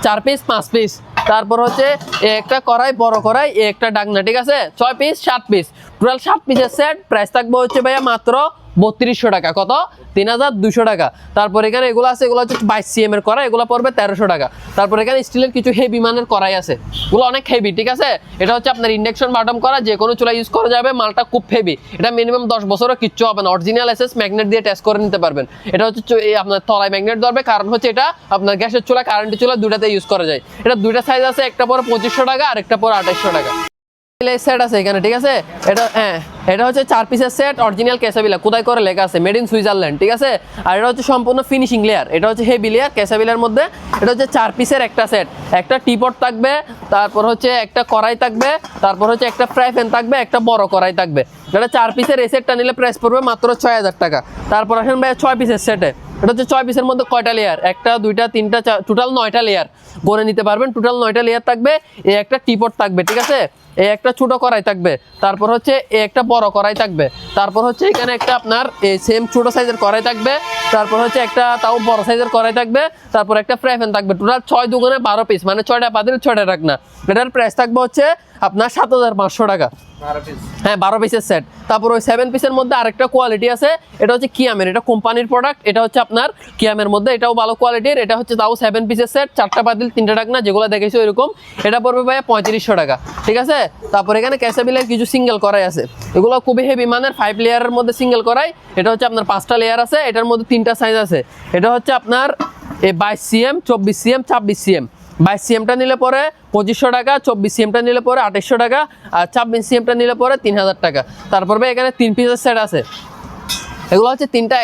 4 পিস, 5 পিস। তারপর হচ্ছে একটা কড়াই, বড় কড়াই, একটা ডাকনা, ঠিক আছে, 6 পিস, 7 পিস, টোটাল 7 পিসের সেট। প্রাইস থাকবে হচ্ছে ভাইয়া মাত্র 3200 টাকা, কত, 3200 টাকা। তারপর এখানে এগুলো আছে, এগুলো হচ্ছে 22 সিএম এর কড়াই, এগুলো পড়বে 1300 টাকা। তারপর এখানে স্টিলের কিছু হেভি মানের কড়াই আছে, এগুলো অনেক হেভি, ঠিক আছে। এটা হচ্ছে আপনার ইন্ডাকশন বাটম করা, যে কোনো চুলা ইউজ করা যাবে, মালটা খুব হেভি। এটা মিনিমাম 10 বছরও কিচ্ছু হবে না, অরিজিনাল এসএস ম্যাগনেট দিয়ে টেস্ট করে নিতে পারবেন। এটা হচ্ছে আপনার তলায় ম্যাগনেট ধরবে, কারণ হচ্ছে এটা আপনার গ্যাসের চুলা, কারেন্টের চুলা দুটাতে ইউজ করা যায়। এটা দুইটা সাইজ আছে, একটা পরে 2500 টাকা আর একটা পরে 2800 টাকা। সেট আছে এখানে, ঠিক আছে। এটা হ্যাঁ, এটা হচ্ছে 4 পিসের সেট, অরিজিনাল ক্যাসাবিলা, কোথায় করে লেখা আছে মেড ইন সুইজারল্যান্ড, ঠিক আছে। আর এটা হচ্ছে সম্পূর্ণ ফিনিশিং লেয়ার, এটা হচ্ছে হেভি লেয়ার ক্যাসাবিলার মধ্যে। এটা হচ্ছে 4 পিসের একটা সেট, একটা টিপট থাকবে, তারপর হচ্ছে একটা কড়াই থাকবে, তারপর হচ্ছে একটা ফ্রাই প্যান থাকবে, একটা বড় কড়াই থাকবে। এটা 4 পিসের এই সেটটা নিলে প্রাইস পড়বে মাত্র 6000 টাকা। তারপর আসেন ভাই 6 পিসের সেটে, এটা হচ্ছে 6 পিসের মধ্যে কয়টা লেয়ার, একটা, দুইটা, তিনটা, টোটাল 9টা লেয়ার গনে নিতে পারবেন। টোটাল 9টা লেয়ার থাকবে। এই একটা টিপট থাকবে, ঠিক আছে, এই একটা ছোট কড়াই থাকবে, তারপর হচ্ছে এই একটা বড় কড়াই থাকবে, তারপর হচ্ছে এখানে একটা আপনার এই সেম ছোট সাইজের কড়াই থাকবে, তারপর হচ্ছে একটা তাও বড় সাইজের কড়াই থাকবে, তারপর একটা ফ্রাই প্যান থাকবে। টোটাল 6 দুগুণে 12 পিস, মানে 6টা পাতিল 6টা রাখনা। এটার প্রাইস থাকবে হচ্ছে আপনার 7500 টাকা। হ্যাঁ, 12 পিসের সেট। তারপর ওই 7 পিসের মধ্যে আরেকটা কোয়ালিটি আছে, এটা হচ্ছে কিয়ামের, এটা কোম্পানির প্রোডাক্ট, এটা হচ্ছে আপনার কিয়ামের মধ্যে, এটাও ভালো কোয়ালিটির। এটা হচ্ছে তাও 7 পিসের সেট, 4টা পাতিল 3টা ডাকনা, যেগুলো দেখেছি ওইরকম। এটা পড়বে ভাইয়া 3500 টাকা, ঠিক আছে। তারপর এখানে ক্যাসাবিলার কিছু সিঙ্গেল কড়াই আছে, এগুলো খুবই হেভি মানের, 5 লেয়ারের মধ্যে সিঙ্গেল কড়াই। এটা হচ্ছে আপনার 5টা লেয়ার আছে, এটার মধ্যে 3টা সাইজ আছে। এটা হচ্ছে আপনার 22 সিএম, 24 সিএম, 26 সিএম। 22 সিএমটা নিলে পরে 2500 টাকা, 24 সিএমটা নিলে পরে 2800 টাকা, আর 26 সিএমটা নিলে পরে 3000 টাকা। তারপর এখানে 3 পিসের সেট আছে, এগুলো হচ্ছে 3টা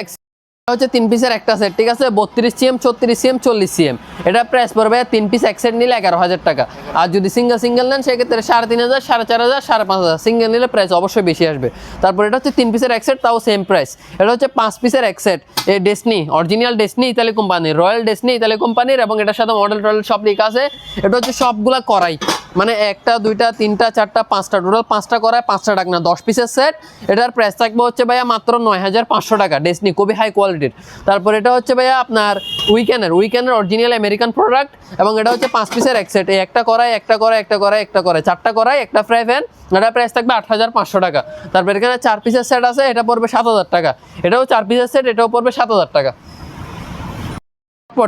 হচ্ছে 3 পিসের একটা সেট, ঠিক আছে, 32 সিএম, 34 সিএম, 40 সিএম। এটা প্রাইস পড়বে 3 পিস এক সেট নিলে 11,000 টাকা। আর যদি সিঙ্গেল নেন সেক্ষেত্রে 3,500, 4,500, 5,500। সিঙ্গেল নিলে প্রাইস অবশ্যই বেশি আসবে। তারপর এটা হচ্ছে 3 পিসের এক সেট, তাও সেম প্রাইস। এটা হচ্ছে 5 পিসের এক সেট, এই ডেসনি অরিজিনাল ডেসনি ইতালি কোম্পানির, রয়্যাল ডেসনি ইতালি কোম্পানির, এবং এটার সাথে মডেল সব লেখা আছে। এটা হচ্ছে সবগুলা করাই, মানে 1টা 2টা 3টা 4টা 5টা, টোটাল 5টা করায় 5টা ডাকনা, 10 পিসের সেট। এটার প্রাইস থাকবে হচ্ছে ভাইয়া মাত্র 9,500 টাকা। ডেসনি খুবই হাই কোয়ালিটির। তারপর এটা হচ্ছে ভাইয়া আপনার উইকেনের অরিজিনাল আমেরিকান প্রোডাক্ট, এবং এটা হচ্ছে 5 পিসের এক সেট, এই একটা করায় 4টা করায় একটা ফ্রাই প্যান। এটা প্রাইস থাকবে 8,500 টাকা। তারপর এখানে 4 পিসের সেট আছে, এটা পড়বে 7,000 টাকা। এটাও 4 পিসের সেট, এটাও পড়বে 7,000 টাকা।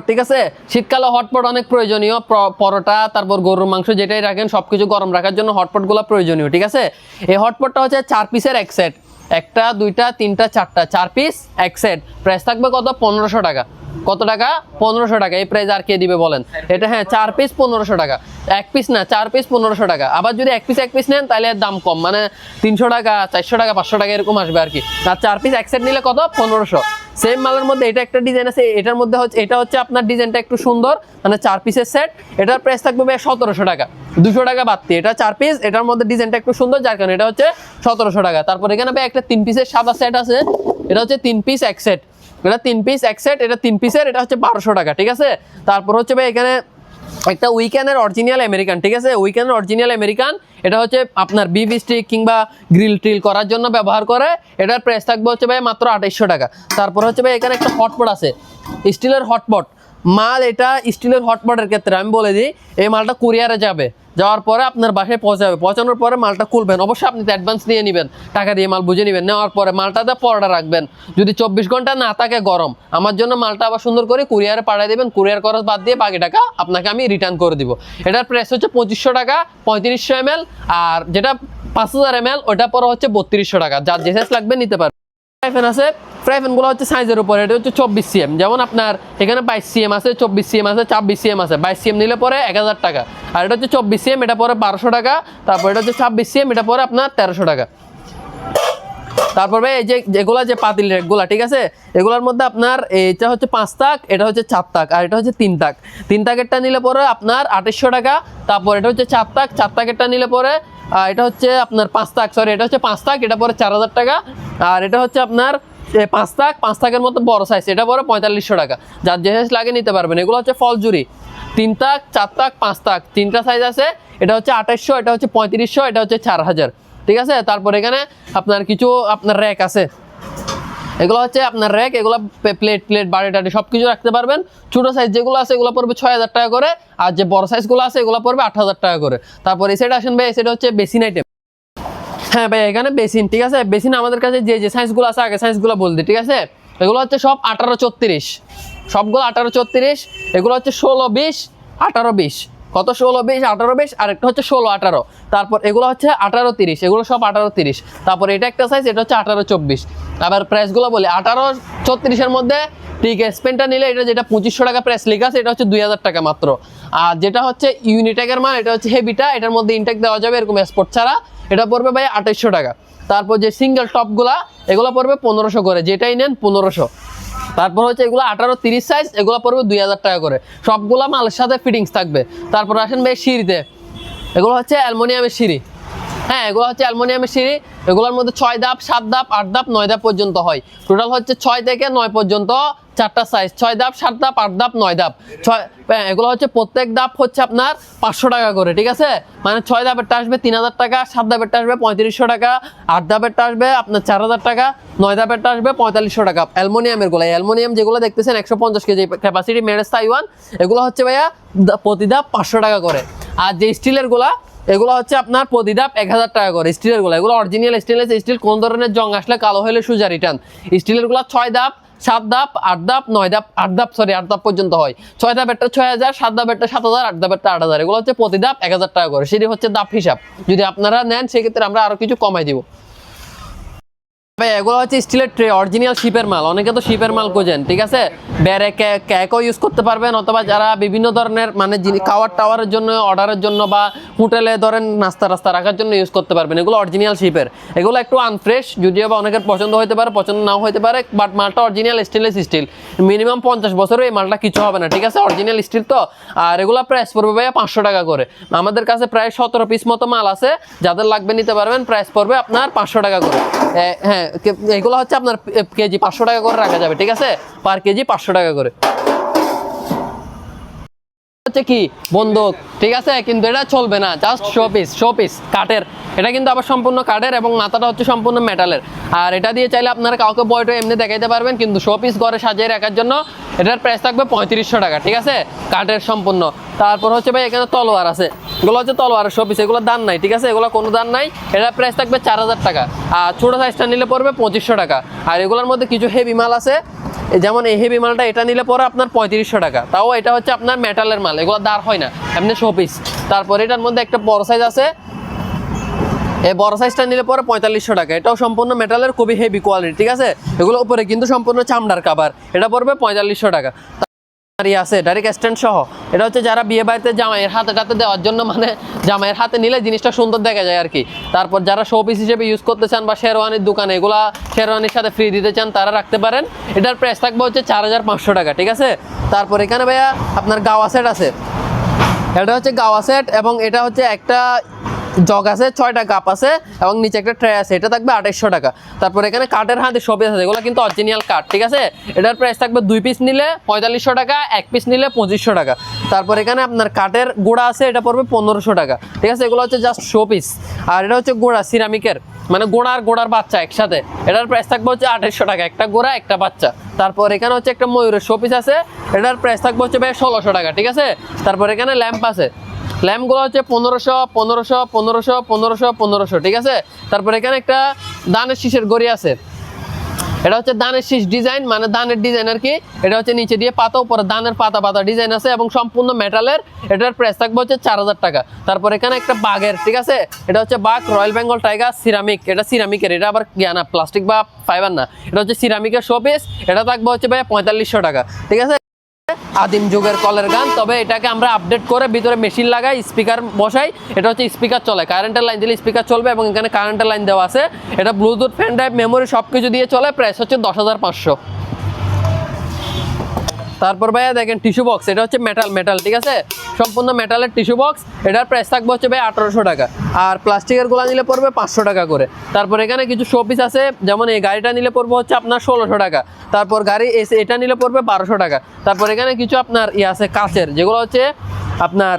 ঠিক আছে, শীতকালে হটপট অনেক প্রয়োজনীয়, পরোটা তারপর গরুর মাংস যেটাই রাখেন সবকিছু গরম রাখার জন্য হটপটগুলো প্রয়োজনীয়, ঠিক আছে। এই হটপটটা হচ্ছে 4 পিসের এক সেট, 1টা 2টা 3টা 4টা, 4 পিস এক সেট। প্রাইস থাকবে কত? 1,500 টাকা। কত টাকা? 1,500 টাকা। এই প্রাইস আর কে দিবে বলেন? এটা হ্যাঁ 4 পিস 1,500 টাকা, এক পিস না 4 পিস 1,500 টাকা। আবার যদি এক পিস নেন তাহলে দাম কম, মানে 300 টাকা 400 টাকা 500 টাকা এরকম আসবে আর কি। আর 4 পিস এক সেট নিলে কত? 1,500। সেম মালের মধ্যে এটা একটা ডিজাইন আছে, এটার মধ্যে হচ্ছে এটা হচ্ছে আপনার ডিজাইনটা একটু সুন্দর, মানে 4 পিসের সেট। এটার প্রাইস থাকবে 1,700 টাকা, 200 টাকা বাড়তি। এটা 4 পিস, এটার মধ্যে ডিজাইনটা একটু সুন্দর যার কারণে এটা হচ্ছে 1,700 টাকা। তারপর এখানে একটা 3 পিসের সাদা সেট আছে, এটা হচ্ছে 3 পিস এক সেট, এটা 3 পিস এক সেট, এটা 3 পিসের, এটা হচ্ছে 1,200 টাকা, ঠিক আছে। তারপর হচ্ছে এখানে একটা উইকেনের অরিজিনাল আমেরিকান, ঠিক আছে, উইকেনের অরিজিনাল আমেরিকান। এটা হচ্ছে আপনার বিফ স্টিক কিংবা গ্রিল ট্রিল করার জন্য ব্যবহার করে। এটার প্রাইস থাকবে হচ্ছে ভাই মাত্র 2,800 টাকা। তারপর হচ্ছে ভাই এখানে একটা হটপট আছে, স্টিলের হটপট মাল। এটা স্টিলের হটপটের ক্ষেত্রে আমি বলে দিই, এই মালটা কুরিয়ারে যাওয়ার পরে আপনার বাসায় পৌঁছানোর পরে মালটা খুলবেন, অবশ্যই আপনি অ্যাডভান্স নিয়ে নেবেন, টাকা দিয়ে মাল বুঝে নেবেন। নেওয়ার পরে মালটাতে পরোটা রাখবেন, যদি 24 ঘন্টা না থাকে গরম, আমার জন্য মালটা আবার সুন্দর করে কুরিয়ারে পাঠিয়ে দেবেন। কুরিয়ার খরচ বাদ দিয়ে বাকি টাকা আপনাকে আমি রিটার্ন করে দিব। এটার প্রাইস হচ্ছে 2,500 টাকা 3500 ml, আর যেটা 5,000 ml ওটা পরে হচ্ছে 3,200 টাকা। যার যে সাইজ লাগবে নিতে পারবেন। ফ্রাই প্যান আছে, ফ্রাই প্যানগুলো হচ্ছে সাইজের উপরে। এটা হচ্ছে 24 সিএম, যেমন আপনার এখানে 22 সিএম আছে, 24 সিএম আছে, 26 সিএম আছে। 22 সিএম নিলে পরে 1,000 টাকা, আর এটা হচ্ছে 24 সিএম, এটা পরে 1,200 টাকা। তারপর এটা হচ্ছে 26 সিএম, এটা পরে আপনার 1,300 টাকা। তারপর ভাই এই যে যেগুলা যে পাতিল রেকগুলা, ঠিক আছে, এগুলোর মধ্যে আপনার এটা হচ্ছে 5 তাক, এটা হচ্ছে 4 তাক, আর এটা হচ্ছে 3 তাক। 3 তাকেরটা নিলে পরে আপনার 2,800 টাকা। তারপর এটা হচ্ছে 4 তাক, 4 তাকেরটা নিলে পরে এটা হচ্ছে আপনার 5 তাক, সরি এটা হচ্ছে 5 তাক, এটা পরে 4,000 টাকা। আর এটা হচ্ছে আপনার 5 তাকের মতো বড় সাইজ, এটা পরে 4,500 টাকা। যার যে সাইজ লাগে নিতে পারবেন। এগুলো হচ্ছে ফলজুরি, 3 তাক 4 তাক 5 তাক, 3টা সাইজ আছে। এটা হচ্ছে 2,800, এটা হচ্ছে 3,500, এটা হচ্ছে 4,000, ঠিক আছে। তারপর এখানে আপনার কিছু আপনার র্যাক আছে, এগুলো হচ্ছে আপনার র্যাক, এগুলো প্লেট বাড়ি টাড়ি সব কিছু রাখতে পারবেন। ছোটো সাইজ যেগুলো আছে এগুলো পড়বে 6,000 টাকা করে, আর যে বড় সাইজগুলো আছে এগুলো পড়বে 8,000 টাকা করে। তারপর এই সাইড আসেন ভাই, এই সাইড হচ্ছে বেসিন আইটেম। হ্যাঁ ভাই এখানে বেসিন, ঠিক আছে, বেসিন আমাদের কাছে যে সাইজগুলো আছে আগে সাইজগুলো বলতে, ঠিক আছে। এগুলো হচ্ছে সব 18-34, সবগুলো 18-34। এগুলো হচ্ছে 16-20, 18-20, কত 16-20, 18-20, আর একটা হচ্ছে 16-18। তারপর এগুলো হচ্ছে 18-30, এগুলো সব 18-30। তারপর এটা একটা সাইজ, এটা হচ্ছে 18-24। আবার প্রাইসগুলো বলি, 18-34-এর মধ্যে ঠিক স্পেনটা নিলে এটা যেটা 2,500 টাকা প্রাইস লেখা আছে, এটা হচ্ছে 2,000 টাকা মাত্র। আর যেটা হচ্ছে ইউনিটেকের মাল, এটা হচ্ছে হেভিটা, এটার মধ্যে ইনটেক দেওয়া যাবে এরকম স্পোর্ট ছাড়া, এটা পড়বে ভাই 2,800 টাকা। তারপর যে সিঙ্গেল টপগুলা এগুলো পড়বে 1,500 করে, যেটাই নেন 1,500। তারপর হচ্ছে এগুলো 18-30 সাইজ, এগুলো পড়বে 2,000 টাকা করে। সবগুলা মালের সাথে ফিটিংস থাকবে। তারপর আসেন ভাই সিঁড়িতে, এগুলো হচ্ছে অ্যালুমিনিয়ামের সিঁড়ি। হ্যাঁ এগুলো হচ্ছে অ্যালুমিনিয়ামের সিঁড়ি। এগুলোর মধ্যে 6 ধাপ 7 ধাপ 8 ধাপ 9 ধাপ পর্যন্ত হয়। টোটাল হচ্ছে 6 থেকে 9 পর্যন্ত 4টা সাইজ, 6 ধাপ 7 ধাপ 8 ধাপ 9 ধাপ। এগুলো হচ্ছে প্রত্যেক ধাপ হচ্ছে আপনার 500 টাকা করে, ঠিক আছে। মানে 6 ধাপেরটা আসবে 3,000 টাকা, 7 ধাপেরটা আসবে 3,500 টাকা, 8 ধাপেরটা আসবে আপনার 4,000 টাকা, 9 ধাপেরটা আসবে 4,500 টাকা। অ্যালুমিনিয়ামের গুলো, অ্যালুমিনিয়াম যেগুলো দেখতেছেন 150 কেজি ক্যাপাসিটি, মেড তাইওয়ান, এগুলো হচ্ছে ভাইয়া প্রতি ধাপ 500 টাকা করে। আর যে স্টিলের গুলা, এগুলো হচ্ছে আপনার প্রতি ধাপ 1,000 টাকা করে। স্টিলের গুলো, এগুলো অরিজিনাল স্টেনলেস স্টিল, কোন ধরনের জং আসলে কালো হলে সোজা রিটার্ন। স্টিলের গুলো 6 ধাপ 7 ধাপ 8 ধাপ 9 ধাপ 8 ধাপ পর্যন্ত হয়। 6 ধাপেরটা 6,000, 7 ধাপেরটা 7,000, 8 ধাপেরটা 8,000। এগুলো হচ্ছে প্রতি ধাপ 1,000 টাকা করে। সেটি হচ্ছে ধাপ হিসাব। যদি আপনারা নেন সেক্ষেত্রে আমরা আরো কিছু কমাই দিব। ভাই এগুলো হচ্ছে স্টিলের ট্রে, অরিজিনাল শিপের মাল। অনেকে তো শিপের মাল খোঁজেন, ঠিক আছে, বেড়ে কেকও ইউজ করতে পারবেন, অথবা যারা বিভিন্ন ধরনের মানে খাওয়ার টাওয়ারের জন্য, অর্ডারের জন্য, বা হোটেলে ধরেন নাস্তা রাস্তা রাখার জন্য ইউজ করতে পারবেন। এগুলো অরিজিনাল শিপের, এগুলো একটু আনফ্রেশ, যদিও বা অনেকের পছন্দ হতে পারে, পছন্দ নাও হতে পারে, বাট মালটা অরিজিনাল স্টেনলেস স্টিল। মিনিমাম 50 বছরও এই মালটা কিছু হবে না, ঠিক আছে, অরিজিনাল স্টিল তো। আর এগুলো প্রাইস পড়বে ভাইয়া 500 টাকা করে। আমাদের কাছে প্রায় 17 পিস মতো মাল আছে, যাদের লাগবে নিতে পারবেন। প্রাইস পড়বে আপনার 500 টাকা করে। হ্যাঁ, এগুলো হচ্ছে আপনার কেজি 500 টাকা করে রাখা যাবে, ঠিক আছে, পার কেজি 500 টাকা করে। হচ্ছে কি বন্দুক, ঠিক আছে, কিন্তু এটা চলবে না, জাস্ট শো পিস কাঠের। এটা কিন্তু আবার সম্পূর্ণ কাঠের এবং মাথাটা হচ্ছে সম্পূর্ণ মেটালের। আর এটা দিয়ে চাইলে আপনারা কাউকে বয়টা এমনি দেখাইতে পারবেন, কিন্তু শো পিস ঘরে সাজিয়ে রাখার জন্য এটার প্রাইস থাকবে 3500 টাকা, ঠিক আছে, কাঠের সম্পূর্ণ। তারপর হচ্ছে ভাই এখানে তলোয়ার আছে, এগুলো হচ্ছে তলোয়ারের শো পিস, এগুলো দাম নাই, ঠিক আছে, এগুলো কোনো দাম নাই। এটার প্রাইস থাকবে 4000 টাকা। আর ছোটো সাইজটা নিলে পড়বে 2500 টাকা। আর এগুলোর মধ্যে কিছু হেভি মাল আছে, যেমন এই হেভি মালটা, এটা নিলে পরে আপনার 3500 টাকা। তাও এটা হচ্ছে আপনার মেটালের মাল, এগুলো দাঁড় হয় না, এমনি শোপিস। তারপর এটার মধ্যে একটা বড় সাইজ আছে, এই বড় সাইজটা নিলে পরে 4500 টাকা। এটাও সম্পূর্ণ মেটালের, খুবই হেভি কোয়ালিটি, ঠিক আছে। এগুলো উপরে কিন্তু সম্পূর্ণ চামড়ার কাভার, এটা পড়বে 4500 টাকা। আছে ডাইরেক্ট স্ট্যান্ড সহ। এটা হচ্ছে যারা বিয়ে বাড়িতে জামাইয়ের হাতে টাতে দেওয়ার জন্য, মানে জামাইয়ের হাতে নিলে জিনিসটা সুন্দর দেখা যায় আর কি। তারপর যারা শোপিস হিসেবে ইউজ করতে চান, বা শেরওয়ানির দোকানে এগুলা শেরওয়ানির সাথে ফ্রি দিতে চান, তারা রাখতে পারেন। এটার প্রাইস থাকবে হচ্ছে 4500 টাকা, ঠিক আছে। তারপর এখানে ভাইয়া আপনার গাওয়া সেট আছে, এটা হচ্ছে গাওয়া সেট, এবং এটা হচ্ছে একটা জগ আছে, 6টা কাপ আছে, এবং নিচে একটা ট্রে আছে, এটা থাকবে 2800 টাকা। তারপর এখানে কাঠের হাতে সবই আছে, এগুলো কিন্তু অরিজিনাল কাঠ, ঠিক আছে। এটার প্রাইস থাকবে 2 পিস নিলে 4500 টাকা, 1 পিস নিলে 2500 টাকা। তারপর এখানে আপনার কাঠের গোড়া আছে, এটা পড়বে 1500 টাকা, ঠিক আছে। এগুলো হচ্ছে জাস্ট শো পিস। আর এটা হচ্ছে গোড়া সিরামিকের, মানে গোড়ার বাচ্চা একসাথে, এটার প্রাইস থাকবে হচ্ছে 2800 টাকা, একটা গোড়া একটা বাচ্চা। তারপর এখানে হচ্ছে একটা ময়ূরের শো পিস আছে, এটার প্রাইস থাকবে হচ্ছে ভাই 1600 টাকা, ঠিক আছে। তারপর এখানে ল্যাম্প আছে, ল্যাম্পগুলো হচ্ছে 1500, ঠিক আছে। তারপর এখানে একটা দানের শীষের গড়ি আছে, এটা হচ্ছে দানের শীষ ডিজাইন, মানে দানের ডিজাইন আর কি। এটা হচ্ছে নিচে দিয়ে পাতা, উপরে দানের পাতা ডিজাইন আছে, এবং সম্পূর্ণ মেটালের। এটার প্রাইস থাকবে হচ্ছে 4000 টাকা। তারপর এখানে একটা বাঘের, ঠিক আছে, এটা হচ্ছে বাঘ রয়্যাল বেঙ্গল টাইগার সিরামিক, এটা সিরামিকের, এটা আবার না প্লাস্টিক বা ফাইবার না, এটা হচ্ছে সিরামিকের শো পিস। এটা থাকবে হচ্ছে ভাই 4500 টাকা, ঠিক আছে। আদিম যুগের কলের গান, তবে এটাকে আমরা আপডেট করে ভিতরে মেশিন লাগাই, স্পিকার বসাই। এটা হচ্ছে স্পিকার চলে, কারেন্টের লাইন দিলে স্পিকার চলবে, এবং এখানে কারেন্টের লাইন দেওয়া আছে। এটা ব্লুটুথ, পেন ড্রাইভ, মেমোরি সব কিছু দিয়ে চলে। প্রাইস হচ্ছে 10500। তারপর ভাইয়া দেখেন টিস্যু বক্স, এটা হচ্ছে মেটাল, ঠিক আছে, সম্পূর্ণ মেটালের টিস্যু বক্স। এটার প্রাইস থাকবে হচ্ছে ভাই 1800 টাকা। আর প্লাস্টিকের গুলা নিলে পড়বে 500 টাকা করে। তারপর এখানে কিছু শো পিস আছে, যেমন এই গাড়িটা নিলে পড়বে হচ্ছে আপনার 1600 টাকা। তারপর গাড়ি এটা নিলে পড়বে 1200 টাকা। তারপর এখানে কিছু আপনার আছে কাচের, যেগুলো হচ্ছে আপনার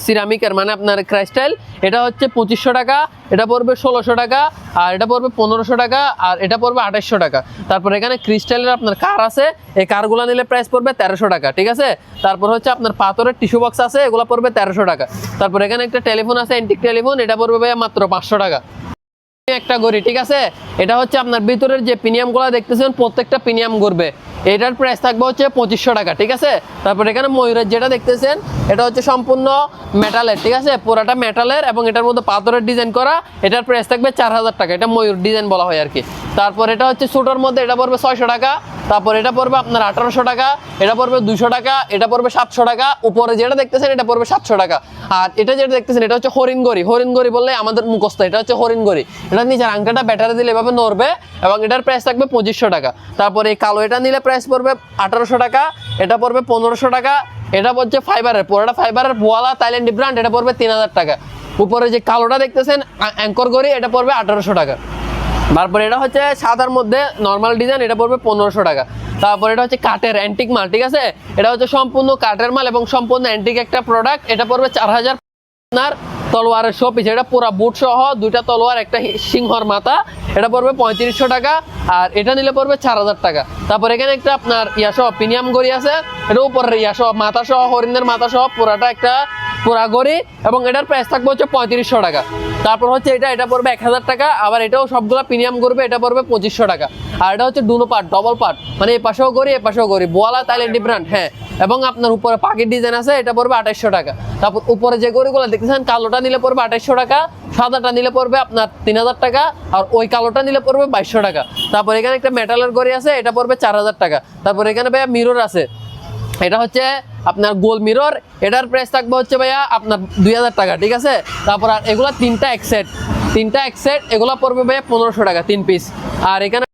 সিরামিকের, মানে আপনার ক্রাইস্টাইল, এটা হচ্ছে 2500 টাকা, এটা পড়বে 1600 টাকা, আর এটা পড়বে 1500 টাকা, আর এটা পড়বে 2800 টাকা। তারপর এখানে ক্রিস্টালের আপনার কার আছে, এই কারগুলো নিলে প্রাইস পড়বে 1300 টাকা, ঠিক আছে। তারপর হচ্ছে আপনার পাথরের টিস্যু বক্স আছে, এগুলো পড়বে 1300 টাকা। তারপর এখানে একটা টেলিফোন আছে, অ্যান্টিক টেলিফোন, এটা পড়বে ভাই মাত্র 500 টাকা। একটা ঘড়ি, ঠিক আছে, এটা হচ্ছে আপনার ভিতরের যে প্রিমিয়ামগুলো দেখতেছেন, প্রত্যেকটা প্রিমিয়াম ঘুরবে। এটার প্রাইস থাকবে হচ্ছে 2500 টাকা, ঠিক আছে। তারপর এখানে ময়ূরের যেটা দেখতেছেন, এটা হচ্ছে সম্পূর্ণ মেটালের, ঠিক আছে, পুরাটা মেটালের, এবং এটার মধ্যে পাথরের ডিজাইন করা। এটার প্রাইস থাকবে 4000 টাকা, এটা ময়ূর ডিজাইন বলা হয় আর কি। তারপর এটা হচ্ছে ছোটোর মধ্যে, এটা পড়বে 600 টাকা। তারপর এটা পড়বে আপনার 1800 টাকা, এটা পড়বে 200 টাকা, এটা পড়বে 700 টাকা। উপরে যেটা দেখতেছেন এটা পড়বে 700 টাকা। আর এটা যেটা দেখতেছেন, এটা হচ্ছে হরিণ ঘড়ি বললে আমাদের মুখস্থ, এটা হচ্ছে হরিণ ঘড়ি। এটা নিচের আংটাটা ব্যাটারি দিলে এভাবে নড়বে, এবং এটার প্রাইস থাকবে 2500 টাকা। তারপর এই কালো এটা নিলে প্রাইস পড়বে 1800 টাকা, এটা পড়বে 1500 টাকা। এটা হচ্ছে ফাইবারের, পুরোটা ফাইবারের বোয়ালা থাইল্যান্ডি ব্র্যান্ড, এটা পড়বে 3000 টাকা। উপরে যে কালোটা দেখতেছেন অ্যাঙ্কর ঘড়ি, এটা পড়বে 1800 টাকা। তারপর এটা হচ্ছে সাদার মধ্যে নর্মাল ডিজাইন, এটা পড়বে 1500 টাকা। তারপর এটা হচ্ছে কাঠের অ্যান্টিক মাল, ঠিক আছে, এটা হচ্ছে সম্পূর্ণ কাঠের মাল এবং সম্পূর্ণ অ্যান্টিক একটা প্রোডাক্ট। এটা পড়বে 4000। আপনার তলোয়ারের শো পিস, এটা পুরা বুট সহ, 2টা তলোয়ার, একটা সিংহর মাথা, এটা পড়বে 3500 টাকা। আর এটা নিলে পড়বে 4000 টাকা। তারপর এখানে একটা আপনার ইয়াসহ প্রিমিয়াম ঘড়ি আছে, এটা উপরের ইয়াসহ মাথা সহ, হরিণের মাথা সহ পুরাটা একটা পুরা গড়ি, এবং এটার প্রাইস থাকবে হচ্ছে 3500 টাকা। তারপর হচ্ছে এটা পড়বে 1000 টাকা। আবার এটাও সবগুলো প্রিমিয়াম করবে, এটা পড়বে 2500 টাকা। আর এটা হচ্ছে দুনো পার্ট, ডবল পার্ট, মানে এই পাশেও গড়ি এই পাশেও গড়ি, বোয়ালা থাইল্যান্ডি ব্র্যান্ড। হ্যাঁ, এবং আপনার উপরে পাখির ডিজাইন আছে, এটা পড়বে 2800 টাকা। তারপর উপরে যে গড়িগুলো দেখতেছেন, কালোটা নিলে পড়বে 2800 টাকা, সাদাটা নিলে পড়বে আপনার 3000 টাকা, আর ওই কালোটা নিলে পড়বে 2200 টাকা। তারপর এখানে একটা মেটালের গড়ি আছে, এটা পড়বে 4000 টাকা। তারপর এখানে ভাইয়া মিরর আছে, এটা হচ্ছে আপনার গোল মিরর, এটার প্রাইস থাকবে হচ্ছে ভাইয়া আপনার 2000 টাকা, ঠিক আছে। তারপর আর এগুলা তিনটা এক সেট, এগুলা পড়বে ভাইয়া 1500 টাকা 3 পিস। আর এখানে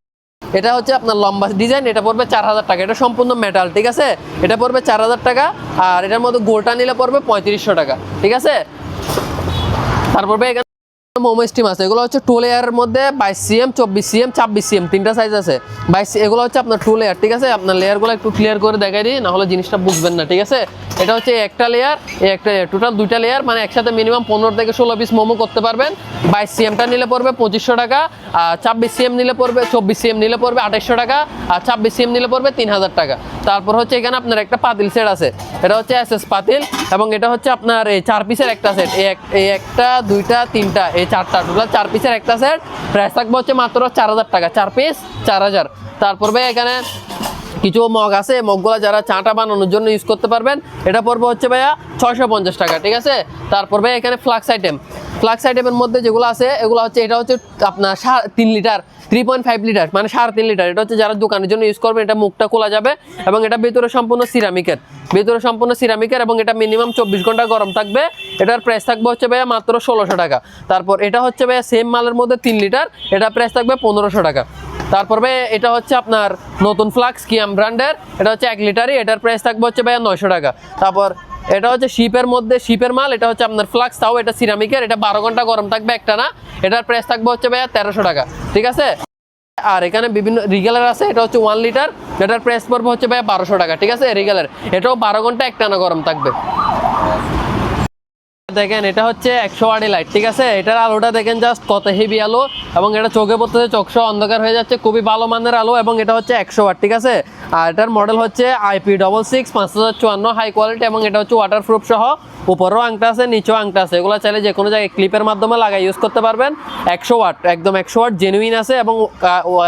এটা হচ্ছে আপনার লম্বা ডিজাইন, এটা পড়বে 4000 টাকা, এটা সম্পূর্ণ মেটাল, ঠিক আছে। এটা পড়বে 4000 টাকা। আর এটার মধ্যে গোলটা নিলে পড়বে 3500 টাকা, ঠিক আছে। তারপর ভাই এখানে মোমো স্টিম আছে, এগুলো হচ্ছে 2 লেয়ারের মধ্যে 22 সিএম, 24 সিএম, 26 সিএম, তিনটা সাইজ আছে। 22 এগুলো হচ্ছে আপনার 2 লেয়ার, ঠিক আছে। আপনার লেয়ারগুলো একটু ক্লিয়ার করে দেখাই দিই, না হলে জিনিসটা বুঝবেন না, ঠিক আছে। এটা হচ্ছে একটা লেয়ার, একটা টোটাল 2টা লেয়ার, মানে একসাথে মিনিমাম 15 থেকে 16 পিস মোমো করতে পারবেন। 22 সিএমটা নিলে পড়বে 2500 টাকা, আর 24 সিএম নিলে পড়বে 2800 টাকা, আর 26 সিএম নিলে পড়বে 3000 টাকা। তারপর হচ্ছে এখানে আপনার একটা পাতিল সেট আছে, এটা হচ্ছে এসএস পাতিল, এবং এটা হচ্ছে আপনার এই 4 পিসের একটা সেট, এই একটা, দুইটা, তিনটা, এই 4টা, টোটাল 4 পিসের একটা সেট। প্রাইস থাকবে হচ্ছে মাত্র 4000 টাকা, 4 পিস 4000। তারপর ভাই এখানে কিছু মগ আছে, মগগুলো যারা চাটা বানানোর জন্য ইউজ করতে পারবেন, এটা পড়বে হচ্ছে ভাইয়া 650 টাকা, ঠিক আছে। তারপর ভাই এখানে ফ্লাক্স আইটেমের মধ্যে যেগুলো আছে, এগুলো হচ্ছে, এটা হচ্ছে আপনার 3 লিটার, 3.5 লিটার, মানে 3.5 লিটার। এটা হচ্ছে যারা দোকানের জন্য ইউজ করবে, এটা মুখটা খোলা যাবে, এবং এটা ভিতরে সম্পূর্ণ সিরামিকের, এবং এটা মিনিমাম 24 ঘন্টা গরম থাকবে। এটার প্রাইস থাকবে হচ্ছে ভাইয়া মাত্র 1600 টাকা। তারপর এটা হচ্ছে ভাইয়া সেম মালের মধ্যে 3 লিটার, এটা প্রাইস থাকবে 1500 টাকা। তারপর ভাই এটা হচ্ছে আপনার নতুন ফ্লাক্স কিয়াম ব্র্যান্ডের, এটা হচ্ছে 1 লিটারই, এটার প্রাইস থাকবে হচ্ছে ভাইয়া 900 টাকা। তারপর এটা হচ্ছে শিপের মাল, এটা হচ্ছে আপনার ফ্লাক্স, তাও এটা সিরামিকের, এটা 12 ঘন্টা গরম থাকবে একটা না, এটার প্রাইস থাকবে হচ্ছে ভাইয়া 1300 টাকা, ঠিক আছে। আর এখানে বিভিন্ন রিগেলের আছে, এটা হচ্ছে 1 লিটার, এটার প্রাইস পড়বে হচ্ছে ভাইয়া 1200 টাকা, ঠিক আছে। রিগেলের এটাও 12 ঘন্টা একটানা গরম থাকবে। দেখেন এটা হচ্ছে 100 ওয়াটের লাইট, ঠিক আছে। এটার আলোটা দেখেন জাস্ট কত হেভি আলো, এবং এটা চোখে পড়তেছে, চোখসহ অন্ধকার হয়ে যাচ্ছে, খুবই ভালো মানের আলো, এবং এটা হচ্ছে 100 ওয়াট, ঠিক আছে। আর এটার মডেল হচ্ছে IP66 5054 হাই কোয়ালিটি, এবং এটা হচ্ছে ওয়াটারপ্রুফ সহ, উপরেও আংটা আছে, নিচেও আংটা আছে। এগুলো চাইলে যে কোনো জায়গায় ক্লিপের মাধ্যমে লাগাই ইউজ করতে পারবেন। 100 ওয়াট, একদম 100 ওয়াট জেনুইন আছে, এবং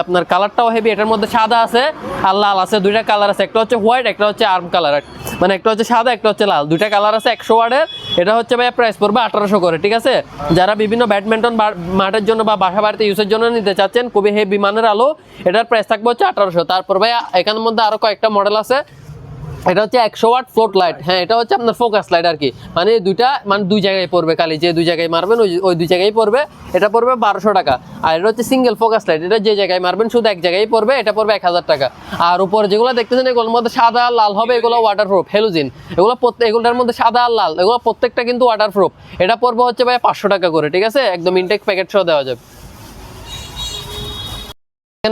আপনার কালারটাও হেভি। এটার মধ্যে সাদা আছে আর লাল আছে, 2টা কালার আছে, একটা হচ্ছে হোয়াইট, একটা হচ্ছে আর্ম কালার, মানে একটা হচ্ছে সাদা, একটা হচ্ছে লাল, 2টা কালার আছে 100 ওয়াটের। এটা হচ্ছে ভাইয়া প্রাইস পড়বে 1800 করে, ঠিক আছে। যারা বিভিন্ন ব্যাডমিন্টন মাঠের জন্য বা বাসা বাড়িতে ইউজের জন্য নিতে চাচ্ছেন, খুবই হেভি মানের আলো, এটার প্রাইস থাকবে হচ্ছে 1800। তারপর ভাইয়া এখানের মধ্যে আরো কয়েকটা মডেল আছে, এটা হচ্ছে 100 ওয়াট ফ্লোট লাইট। হ্যাঁ, এটা হচ্ছে আপনার ফোকাস লাইট আর কি, মানে দুইটা, মানে 2 জায়গায় পড়বে, খালি যে 2 জায়গায় মারবেন ওই 2 জায়গায় পড়বে, এটা পড়বে 1200 টাকা। আর এটা হচ্ছে সিঙ্গেল ফোকাস লাইট, এটা যে জায়গায় মারবেন শুধু এক জায়গায় পড়বে, এটা পড়বে 1000 টাকা। আর উপরে যেগুলো দেখতেছেন, এগুলোর মধ্যে সাদা আর লাল হবে, এগুলো ওয়াটারপ্রুফ হ্যালোজিন, এগুলোর মধ্যে সাদা আর লাল, এগুলো প্রত্যেকটা কিন্তু ওয়াটারপ্রুফ। এটা পড়বে হচ্ছে ভাই 500 টাকা করে, ঠিক আছে, একদম ইনটেক প্যাকেট সহ দেওয়া যাবে।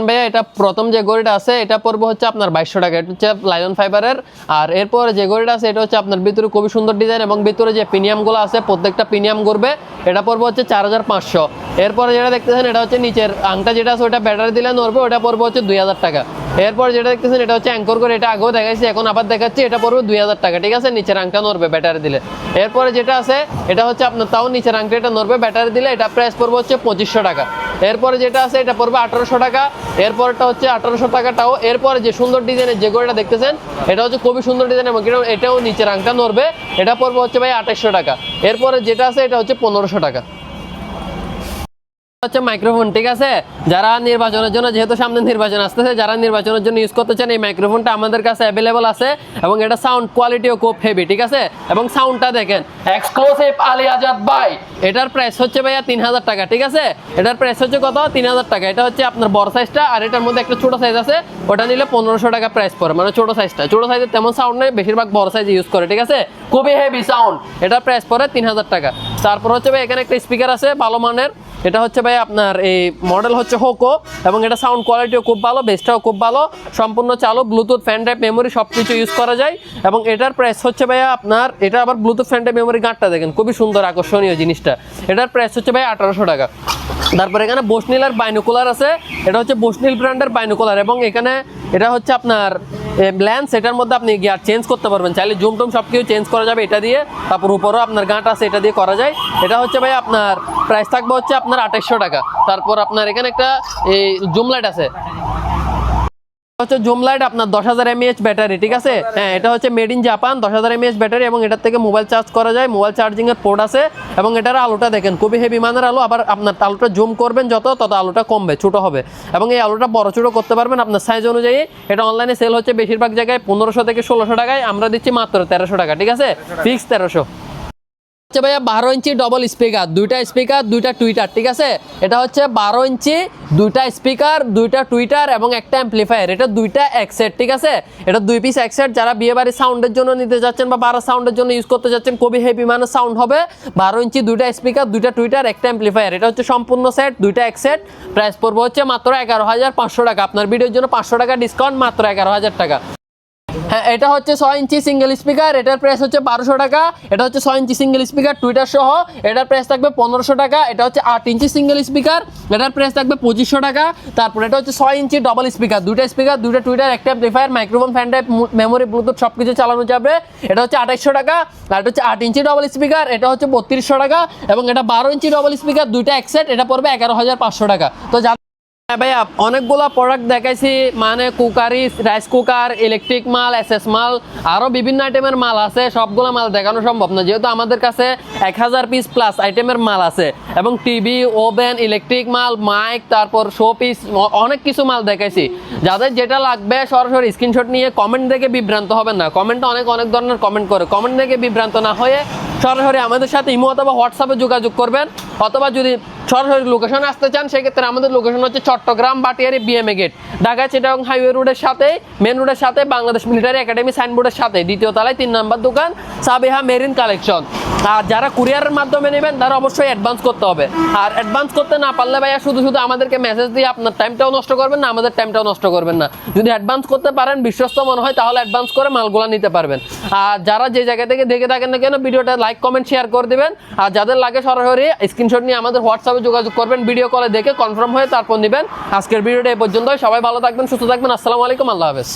ভাইয়া এটা প্রথম যে গড়িটা আছে, এটা পড়বে হচ্ছে আপনার 2200 টাকা, এটা হচ্ছে লাইলন ফাইবারের। আর এরপর যে গড়িটা আছে, এটা হচ্ছে আপনার ভিতরে খুবই সুন্দর ডিজাইন, এবং ভিতরে যে প্রিমিয়ামগুলো আছে প্রত্যেকটা প্রিমিয়াম করবে, এটা পড়বে হচ্ছে 4500। এরপরে যেটা দেখতেছেন, এটা হচ্ছে নিচের আংটা যেটা আছে, ওটা ব্যাটারি দিলে নড়বে, ওটা পড়বে হচ্ছে 2000 টাকা। এরপর যেটা দেখতেছেন, এটা হচ্ছে অ্যাঙ্কর করে, এটা আগেও দেখাইছি, এখন আবার দেখাচ্ছি, এটা পড়বে 2000 টাকা, ঠিক আছে, নিচের আংটা নড়বে ব্যাটারি দিলে। এরপরে যেটা আছে, এটা হচ্ছে আপনার তাও নিচের আংটা, এটা নড়বে ব্যাটারি দিলে, এটা প্রাইস পড়বে হচ্ছে 2500 টাকা। এরপরে যেটা আছে, এটা পড়বে 1800 টাকা। এরপরটা হচ্ছে 1800 টাকাটাও। এরপরে যে সুন্দর ডিজাইনের যে গড়িটা দেখতেছেন, এটা হচ্ছে খুবই সুন্দর ডিজাইন, এবং এটাও নিচের আংটা নড়বে, এটা পড়বে হচ্ছে ভাই 2800 টাকা। এরপরে যেটা আছে, এটা হচ্ছে 1500 টাকা। হচ্ছে মাইক্রোফোন, ঠিক আছে। যারা নির্বাচনের জন্য, যেহেতু সামনে নির্বাচন আসতেছে, যারা নির্বাচনের জন্য ইউজ করতে চান, এই মাইক্রোফোনটা আমাদের কাছে অ্যাভেলেবল আছে, এবং এটা সাউন্ড কোয়ালিটিও খুব হেভি, ঠিক আছে। এবং সাউন্ডটা দেখেন, এক্সক্লুসিভ আলী আজাদ ভাই, এটার প্রাইস হচ্ছে ভাইয়া 3000 টাকা, ঠিক আছে। এটার প্রাইস হচ্ছে কত? 3000 টাকা। এটা হচ্ছে আপনার বড় সাইজটা, আর এটার মধ্যে একটা ছোট সাইজ আছে, ওটা নিলে 1500 টাকা প্রাইস পড়ে, মানে ছোট সাইজটা। ছোট সাইজের তেমন সাউন্ড নেই, বেশিরভাগ বড় সাইজ ইউজ করে, ঠিক আছে। খুবই হেভি সাউন্ড, এটার প্রাইস পড়ে 3000 টাকা। তারপর হচ্ছে ভাই এখানে একটা স্পিকার আছে ভালো মানের, এটা হচ্ছে ভাই আপনার এই মডেল হচ্ছে হোকো, এবং এটা সাউন্ড কোয়ালিটিও খুব ভালো, বেসটাও খুব ভালো, সম্পূর্ণ চালু, ব্লুটুথ, ফ্যান ড্রাইভ, মেমোরি সব কিছু ইউজ করা যায়। এবং এটার প্রাইস হচ্ছে ভাইয়া আপনার, এটা আবার ব্লুটুথ, ফ্যান ড্রাইভ, মেমোরি গাঁটটা দেখেন, খুবই সুন্দর আকর্ষণীয় জিনিসটা। এটার প্রাইস হচ্ছে ভাই 1800 টাকা। তারপর এখানে বোসনিল আর বাইনোকুলার আছে, এটা হচ্ছে বোসনিল ব্র্যান্ডের বাইনোকুলার, এবং এখানে এটা হচ্ছে আপনার লেন্স, এটার মধ্যে আপনি গিয়ার চেঞ্জ করতে পারবেন, চাইলে জুম টুম সব কিছু চেঞ্জ করা যাবে এটা দিয়ে। তারপর উপরেও আপনার গাঁট আছে, এটা দিয়ে করা যায়। এটা হচ্ছে ভাই আপনার প্রাইস থাকবে হচ্ছে আপনার 2800 টাকা। তারপর আপনার এখানে একটা এই জুম লাইট আছে, হচ্ছে জুম লাইট আপনার 10,000 mAh ব্যাটারি, ঠিক আছে। হ্যাঁ, এটা হচ্ছে made in Japan, 10,000 mAh battery, এবং এটার থেকে মোবাইল চার্জ করা যায়, মোবাইল চার্জিং এর পোর্ট আছে। এবং এটার আলোটা দেখেন খুবই হেভি মানের আলো, আবার আপনার আলোটা জুম করবেন তত আলোটা কমবে, ছোট হবে। এবং এই আলোটা বড় ছোট করতে পারবেন আপনার সাইজ অনুযায়ী। এটা অনলাইনে সেল হচ্ছে বেশিরভাগ জায়গায় 1500 থেকে 1600 টাকায়, আমরা দিচ্ছি মাত্র 1300 টাকা, ঠিক আছে, ফিক্স 1300। ভাইয়া 12 ইঞ্চি ডবল স্পিকার, দুইটা টুইটার, ঠিক আছে। এটা হচ্ছে 12 ইঞ্চি, দুইটা স্পিকার, দুইটা টুইটার এবং একটা অ্যাম্পলিফায়ার, এটা দুইটা এক সেট, ঠিক আছে। এটা 2 পিস এক সেট, যারা বিয়ে বাড়ির সাউন্ডের জন্য নিতে যাচ্ছেন বা বাড়া সাউন্ডের জন্য ইউজ করতে যাচ্ছেন, খুবই হেভি মানের সাউন্ড হবে। 12 ইঞ্চি, দুইটা স্পিকার, দুইটা টুইটার, একটা অ্যাম্পলিফায়ার, এটা হচ্ছে সম্পূর্ণ সেট, দুইটা এক সেট। প্রাইস পড়বে হচ্ছে মাত্র 11,500 টাকা। আপনার ভিডিওর জন্য 500 টাকা ডিসকাউন্ট, মাত্র 11,000 টাকা। হ্যাঁ, এটা হচ্ছে 6 ইঞ্চি সিঙ্গেল স্পিকার, এটার প্রাইস হচ্ছে 1200 টাকা। এটা হচ্ছে 6 ইঞ্চি সিঙ্গেল স্পিকার টুইটার সহ, এটার প্রাইস থাকবে 1500 টাকা। এটা হচ্ছে 8 ইঞ্চি সিঙ্গেল স্পিকার, এটার প্রাইস থাকবে 2500 টাকা। তারপর এটা হচ্ছে 6 ইঞ্চি ডবল স্পিকার, দুইটা টুইটার, একটা amplifier, microphone, fan drive, memory, Bluetooth সবকিছু চালানো যাবে। এটা হচ্ছে 2800 টাকা। আর এটা হচ্ছে 8 ইঞ্চি ডবল স্পিকার, এটা হচ্ছে 3200 টাকা। এবং এটা 12 ইঞ্চি ডবল স্পিকার, দুইটা এক সেট, এটা পড়বে 11,500 টাকা। তো ভাইয়া অনেকগুলা প্রোডাক্ট দেখাইছি, মানে কুকারি, রাইস কুকার, ইলেকট্রিক মাল, এসএস মাল, আরো বিভিন্ন আইটেমের মাল আছে। সবগুলো মাল দেখানো সম্ভব না, যেহেতু আমাদের কাছে 1000 পিস প্লাস আইটেমের মাল আছে। এবং টিভি, ওভেন, ইলেকট্রিক মাল, মাইক, তারপর শো পিস, অনেক কিছু মাল দেখাইছি। যাদের যেটা লাগবে সরাসরি স্ক্রিনশট নিয়ে কমেন্ট দেখে বিভ্রান্ত হবেন না। কমেন্টে অনেক ধরনের কমেন্ট করে, কমেন্ট দেখে বিভ্রান্ত না হয়ে সরাসরি আমাদের সাথে ইমো অথবা হোয়াটসঅ্যাপে যোগাযোগ করবেন। অথবা যদি সরাসরি লোকেশনে আসতে চান, সেক্ষেত্রে আমাদের লোকেশন হচ্ছে Chattogram Bhatiari BMA gate, Dhaka Chittagong highway রোডের সাথে, মেন রোডের সাথে, বাংলাদেশ মিলিটারি একাডেমি সাইনবোর্ডের সাথে, দ্বিতীয় তলায় 3 নম্বর দোকান, সাবিহা মেরিন কালেকশন। আর যারা কুরিয়ারের মাধ্যমে নেবেন তারা অবশ্যই অ্যাডভান্স করতে হবে। আর অ্যাডভান্স করতে না পারলে ভাইয়া শুধু আমাদেরকে মেসেজ দিয়ে আপনার টাইমটাও নষ্ট করবেন না, আমাদের টাইমটাও নষ্ট করবেন না। যদি অ্যাডভান্স করতে পারেন, বিশ্বস্ত মনে হয়, তাহলে অ্যাডভান্স করে মালগুলো নিতে পারবেন। আর যারা যে জায়গা থেকে দেখে থাকেন না কেন, ভিডিওটা লাইক, কমেন্ট, শেয়ার করে দিবেন। আর যাদের লাগে সরাসরি স্ক্রিনশট নিয়ে আমাদের হোয়াটসঅ্যাপে যোগাযোগ করবেন, ভিডিও কলে দেখে কনফার্ম হয়ে তারপর নেবেন। আজকের ভিডিওটা এই পর্যন্তই। সবাই ভালো থাকবেন, সুস্থ থাকবেন। আসসালামু আলাইকুম, আল্লাহ হাফেজ।